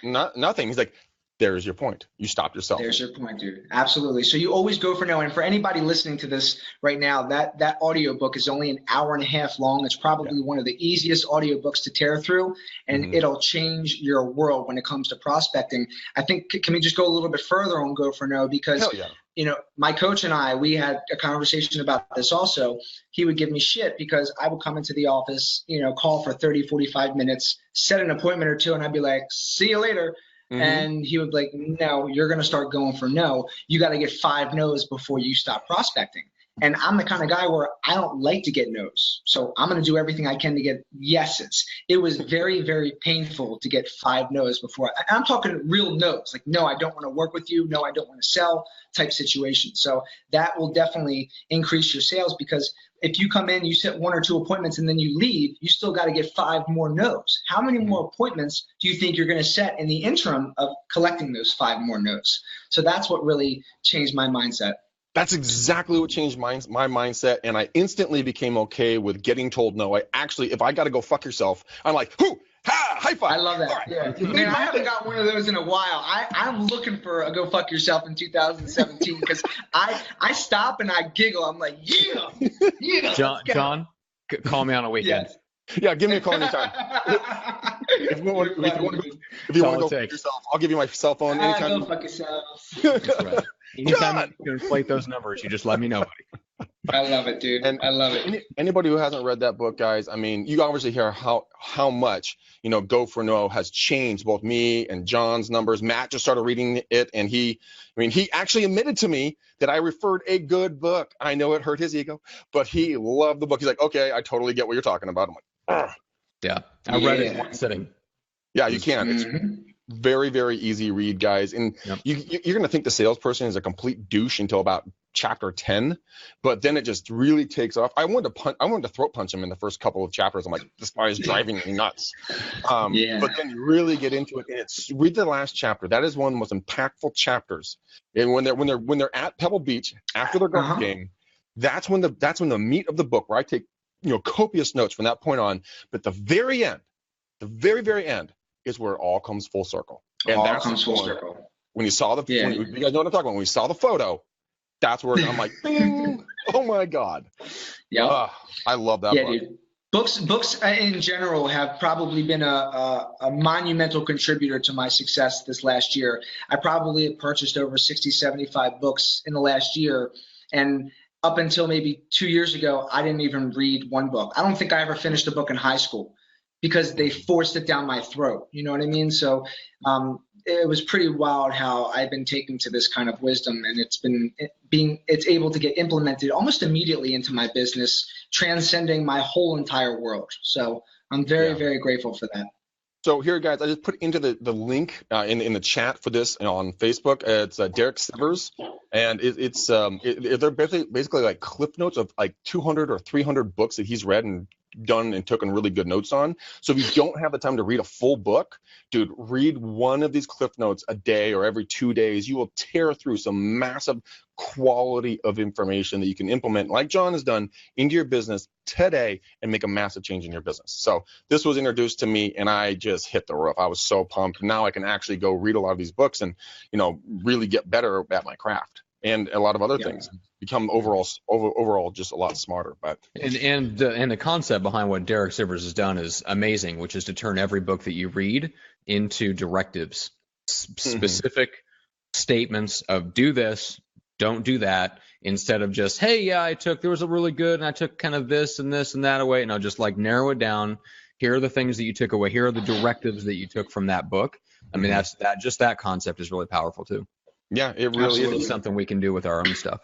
nothing. He's like, there's your point. You stopped yourself. There's your point, dude. Absolutely. So you always go for no. And for anybody listening to this right now, that audio book is only an hour and a half long. It's probably one of the easiest audio books to tear through, and it'll change your world when it comes to prospecting. I think, can we just go a little bit further on go for no? Because my coach and I, we had a conversation about this also. He would give me shit because I would come into the office, call for 30, 45 minutes, set an appointment or two, and I'd be like, see you later. And he would be like, no, you're going to start going for no. You got to get 5 no's before you stop prospecting. And I'm the kind of guy where I don't like to get no's. So I'm going to do everything I can to get yeses. It was very, very painful to get 5 no's before. I'm talking real no's, like, no, I don't want to work with you. No, I don't want to sell type situation. So that will definitely increase your sales, because if you come in, you set 1 or 2 appointments and then you leave, you still got to get 5 more no's. How many more appointments do you think you're going to set in the interim of collecting those 5 more no's? So that's what really changed my mindset. That's exactly what changed my mindset, and I instantly became okay with getting told no. I actually, if I got to go fuck yourself, I'm like, whoo, ha, high five. I love that. Right. Yeah. Man, I haven't got one of those in a while. I'm looking for a go fuck yourself in 2017, because I stop and I giggle. I'm like, yeah. John, call me on a weekend. Yes. Yeah, give me a call anytime. If you want to go fuck yourself, I'll give you my cell phone anytime. Go fuck yourself. That's right. Anytime you can inflate those numbers, you just let me know, buddy. I love it, dude. And I love it. Anybody who hasn't read that book, guys, I mean, you obviously hear how much, Go for No has changed both me and John's numbers. Matt just started reading it, and he actually admitted to me that I referred a good book. I know it hurt his ego, but he loved the book. He's like, okay, I totally get what you're talking about. I'm like, yeah, I read it in one sitting. Yeah, you can. It's very, very easy read, guys. And you're going to think the salesperson is a complete douche until about chapter 10, but then it just really takes off. I wanted to throat punch him in the first couple of chapters. I'm like, this guy is driving me nuts. But then you really get into it, and read the last chapter. That is one of the most impactful chapters. And when they're at Pebble Beach after their golf game, that's when the meat of the book, where I take copious notes from that point on. But the very end, the very, very end, is where it all comes full circle. And that's comes full circle. When you saw you guys know what I'm talking about. When we saw the photo, that's where I'm like, bing! Oh my God. Yeah. I love that book. Dude. Books in general have probably been a monumental contributor to my success this last year. I probably have purchased over 60, 75 books in the last year. And up until maybe 2 years ago, I didn't even read one book. I don't think I ever finished a book in high school, because they forced it down my throat. You know what I mean? So it was pretty wild how I've been taken to this kind of wisdom, and it's able to get implemented almost immediately into my business, transcending my whole entire world. So I'm very, very grateful for that. So here, guys, I just put into the link in the chat for this on Facebook. It's Derek Sivers, and they're basically like clip notes of like 200 or 300 books that he's read and done and taken really good notes on. So if you don't have the time to read a full book, dude, read one of these cliff notes a day or every 2 days. You will tear through some massive quality of information that you can implement, like John has done, into your business today and make a massive change in your business. So this was introduced to me, and I just hit the roof. I was so pumped. Now I can actually go read a lot of these books and really get better at my craft and a lot of other things. Become overall just a lot smarter. But and the concept behind what Derek Sivers has done is amazing, which is to turn every book that you read into directives, specific statements of do this, don't do that, instead of just, hey, yeah, there was a really good, and I took kind of this and this and that away. No, just like narrow it down. Here are the things that you took away. Here are the directives that you took from that book. I mean, that concept is really powerful too. Yeah, it really is something we can do with our own stuff.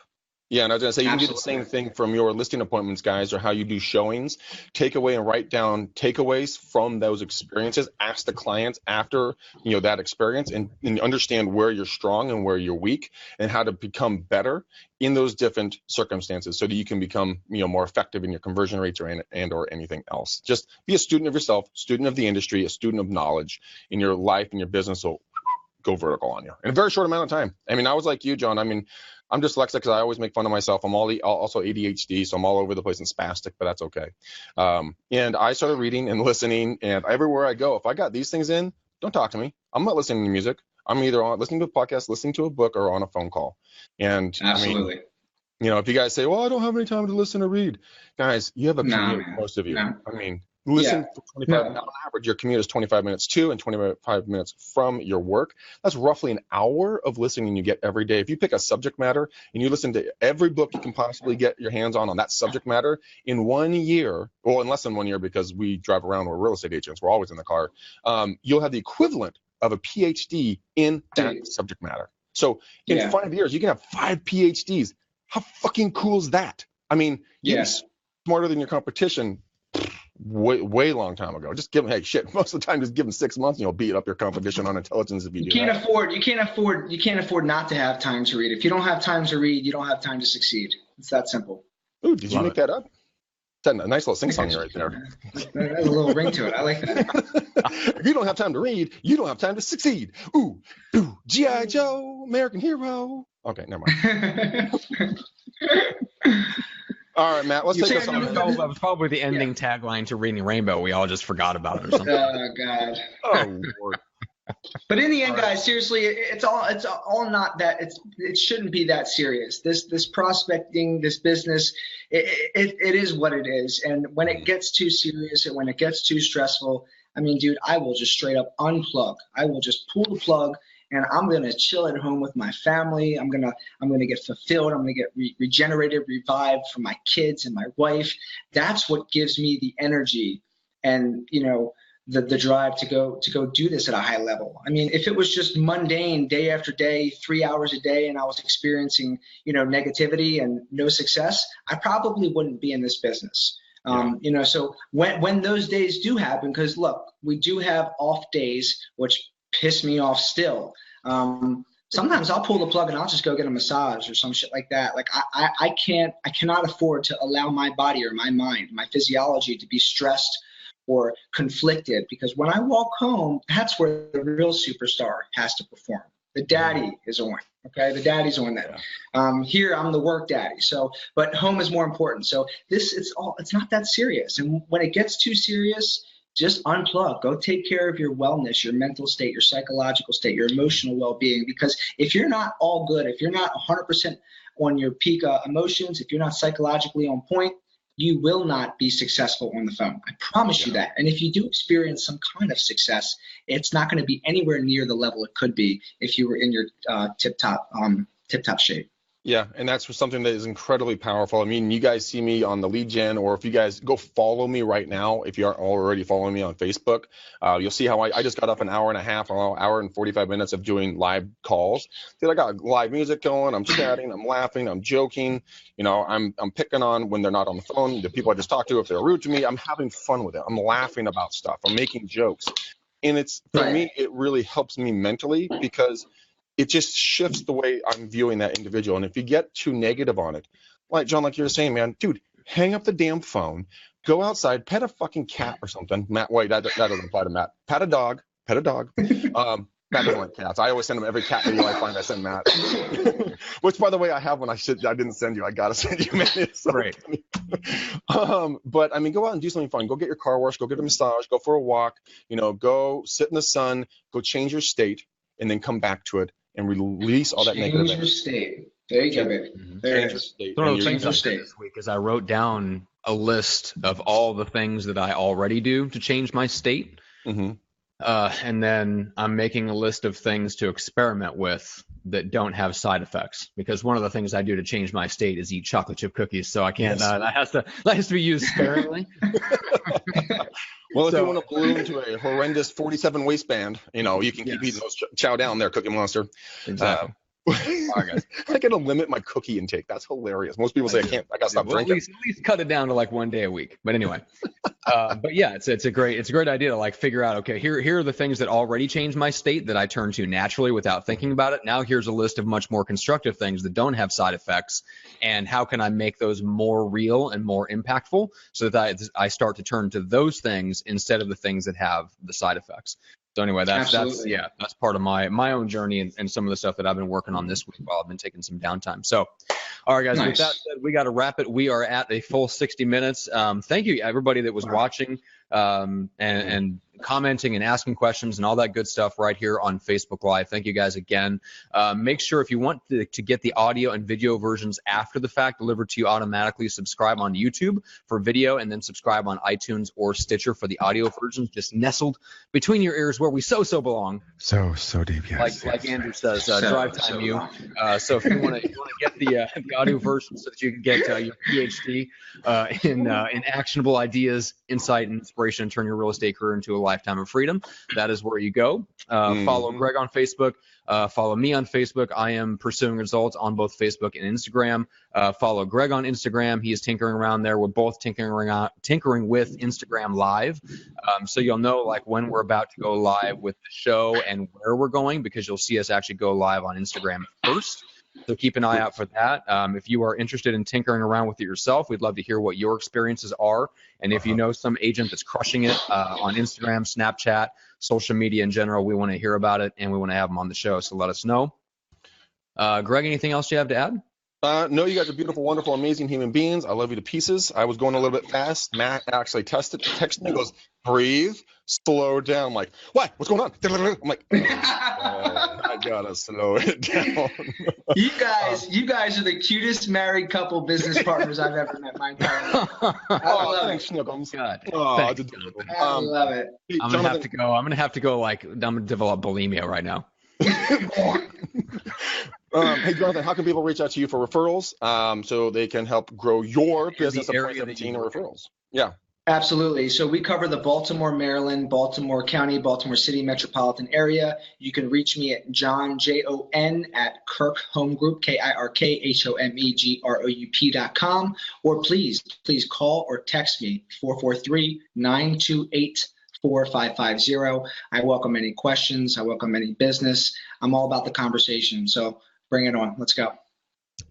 Yeah, and I was going to say, you can do the same thing from your listing appointments, guys, or how you do showings. Take away and write down takeaways from those experiences. Ask the clients after that experience, and understand where you're strong and where you're weak, and how to become better in those different circumstances, so that you can become more effective in your conversion rates or anything else. Just be a student of yourself, student of the industry, a student of knowledge in your life and your business. So go vertical on you in a very short amount of time. I mean, I was like you, John. I mean, I'm dyslexic because I always make fun of myself. I'm also ADHD, so I'm all over the place and spastic, but that's okay. And I started reading and listening, and everywhere I go, if I got these things in, don't talk to me. I'm not listening to music. I'm either listening to a podcast, listening to a book, or on a phone call. And absolutely. I mean, if you guys say, well, I don't have any time to listen or read, guys, you have a commute, most of you. No. I mean, listen for 25 minutes. On average, your commute is 25 minutes to and 25 minutes from your work. That's roughly an hour of listening you get every day. If you pick a subject matter and you listen to every book you can possibly get your hands on that subject matter in 1 year, well, in less than 1 year, because we drive around, we're real estate agents, we're always in the car, you'll have the equivalent of a PhD in that subject matter. So in 5 years, you can have 5 PhDs. How fucking cool is that? I mean, you're Yes. smarter than your competition way long time ago. Just give them, hey, shit, most of the time just give them 6 months and you'll beat up your competition on intelligence if you do that. You can't afford not to have time to read. If you don't have time to read, you don't have time to succeed. It's that simple. Ooh, did you make that up? That's a nice little sing-song right there. There's a little ring to it. I like that. If you don't have time to read, you don't have time to succeed. Ooh, G.I. Joe, American hero. Okay, never mind. All right, Matt, let's take this on. That was probably the ending tagline to Reading Rainbow. We all just forgot about it or something. Oh, God. Oh, Lord. But in the end, guys, seriously, it's all not that. It shouldn't be that serious. This prospecting, this business, it is what it is. And when it gets too serious and when it gets too stressful, I mean, dude, I will just straight up unplug. I will just pull the plug, and I'm gonna chill at home with my family. I'm gonna get fulfilled. I'm gonna get regenerated, revived for my kids and my wife. That's what gives me the energy, and the drive to go do this at a high level. I mean, if it was just mundane day after day, 3 hours a day, and I was experiencing, negativity and no success, I probably wouldn't be in this business. So when those days do happen, because look, we do have off days, which piss me off still. Sometimes I'll pull the plug and I'll just go get a massage or some shit like that. Like I cannot afford to allow my body or my mind, my physiology to be stressed or conflicted, because when I walk home, that's where the real superstar has to perform. The daddy is on, okay? The daddy's on that. Here I'm the work daddy. So, but home is more important. So it's not that serious. And when it gets too serious, just unplug. Go take care of your wellness, your mental state, your psychological state, your emotional well-being. Because if you're not all good, if you're not 100% on your peak emotions, if you're not psychologically on point, you will not be successful on the phone. I promise you that. And if you do experience some kind of success, it's not going to be anywhere near the level it could be if you were in your tip-top shape. Yeah, and that's something that is incredibly powerful. I mean, you guys see me on the lead gen, or if you guys go follow me right now, if you aren't already following me on Facebook, you'll see how I just got up an hour and a half, hour and 45 minutes of doing live calls. Dude, I got live music going. I'm chatting. I'm laughing. I'm joking. I'm picking on when they're not on the phone, the people I just talked to, if they're rude to me. I'm having fun with it. I'm laughing about stuff. I'm making jokes. And for me, it really helps me mentally, because it just shifts the way I'm viewing that individual. And if you get too negative on it, like John, like you were saying, man, dude, hang up the damn phone, go outside, pet a fucking cat or something. Matt, wait, that doesn't apply to Matt. Pet a dog. Matt doesn't like cats. I always send him every cat video I find. I send Matt. Which, by the way, I have one. I didn't send you. I gotta send you, man. It's so great. But I mean, go out and do something fun. Go get your car washed. Go get a massage. Go for a walk. Go sit in the sun. Go change your state, and then come back to it and release all that negative energy. Change your state. There you go, baby. There it is. One of the things I did this week is I wrote down a list of all the things that I already do to change my state. Mm-hmm. And then I'm making a list of things to experiment with that don't have side effects, because one of the things I do to change my state is eat chocolate chip cookies. So I can't, that has to be used sparingly. Well, if you want to balloon to a horrendous 47 waistband, you can keep eating those chow down there, Cookie Monster. Exactly. I gotta limit my cookie intake. That's hilarious. Most people say I can't. I gotta stop drinking. At least cut it down to like one day a week. But anyway, but yeah, it's a great idea to like figure out. Okay, here are the things that already changed my state that I turn to naturally without thinking about it. Now here's a list of much more constructive things that don't have side effects, and how can I make those more real and more impactful so that I start to turn to those things instead of the things that have the side effects. So anyway, that's part of my own journey and some of the stuff that I've been working on this week while I've been taking some downtime. So, all right, guys, with that said, we got to wrap it. We are at a full 60 minutes. Thank you, everybody that was watching and commenting and asking questions and all that good stuff right here on Facebook Live. Thank you guys again. Make sure if you want to get the audio and video versions after the fact delivered to you automatically, subscribe on YouTube for video, and then subscribe on iTunes or Stitcher for the audio versions, just nestled between your ears where we so belong. So deep, yes. Like Andrew says, drive time you. So if you want to get the audio version so that you can get your PhD in actionable ideas, insight, and inspiration inspiration and turn your real estate career into a lifetime of freedom, that is where you go. Follow Greg on Facebook. Follow me on Facebook. I am pursuing results on both Facebook and Instagram. Follow Greg on Instagram. He is tinkering around there. We're both tinkering with Instagram Live. So you'll know like when we're about to go live with the show and where we're going, because you'll see us actually go live on Instagram first. So keep an eye out for that. If you are interested in tinkering around with it yourself, we'd love to hear what your experiences are. And if you know some agent that's crushing it on Instagram, Snapchat, social media in general, we want to hear about it and we want to have them on the show. So let us know. Greg, anything else you have to add? No, you guys are beautiful, wonderful, amazing human beings. I love you to pieces. I was going a little bit fast. Matt actually texted me, goes, breathe, slow down. I'm like, what? What's going on? I'm like, I gotta slow it down. You guys are the cutest married couple business partners I've ever met in my entire life. I love thanks, it. Snookums. God. Oh, Thanks, that's adorable. I love it. Hey, I'm gonna have to go. I'm gonna develop bulimia right now. Hey, Jonathan, how can people reach out to you for referrals so they can help grow your business of area 2017 and referrals? Yeah. Absolutely. So we cover the Baltimore, Maryland, Baltimore County, Baltimore City metropolitan area. You can reach me at John, Jon, at Kirk Home Group, KirkHomegroup.com, or please call or text me, 443-928-4550. I welcome any questions. I welcome any business. I'm all about the conversation. So bring it on. Let's go.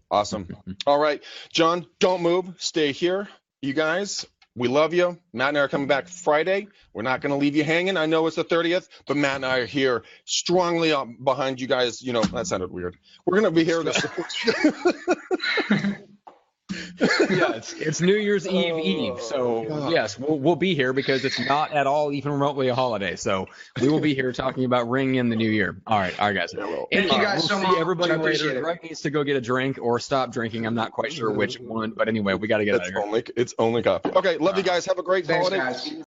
Awesome. All right, John, don't move. Stay here. You guys, we love you. Matt and I are coming back Friday. We're not going to leave you hanging. I know it's the 30th, but Matt and I are here strongly behind you guys. You know, that sounded weird. We're going to be here to support you. Yeah, it's New Year's Eve. So yes, we'll be here because it's not at all even remotely a holiday. So we will be here talking about ringing in the new year. All right, guys. Thank you guys so much. See everybody I appreciate later. it. Greg needs to go get a drink or stop drinking. I'm not quite sure which one, but anyway, we got to get out of here. It's only coffee. Okay, love you guys. Have a great Thanks, holiday. guys.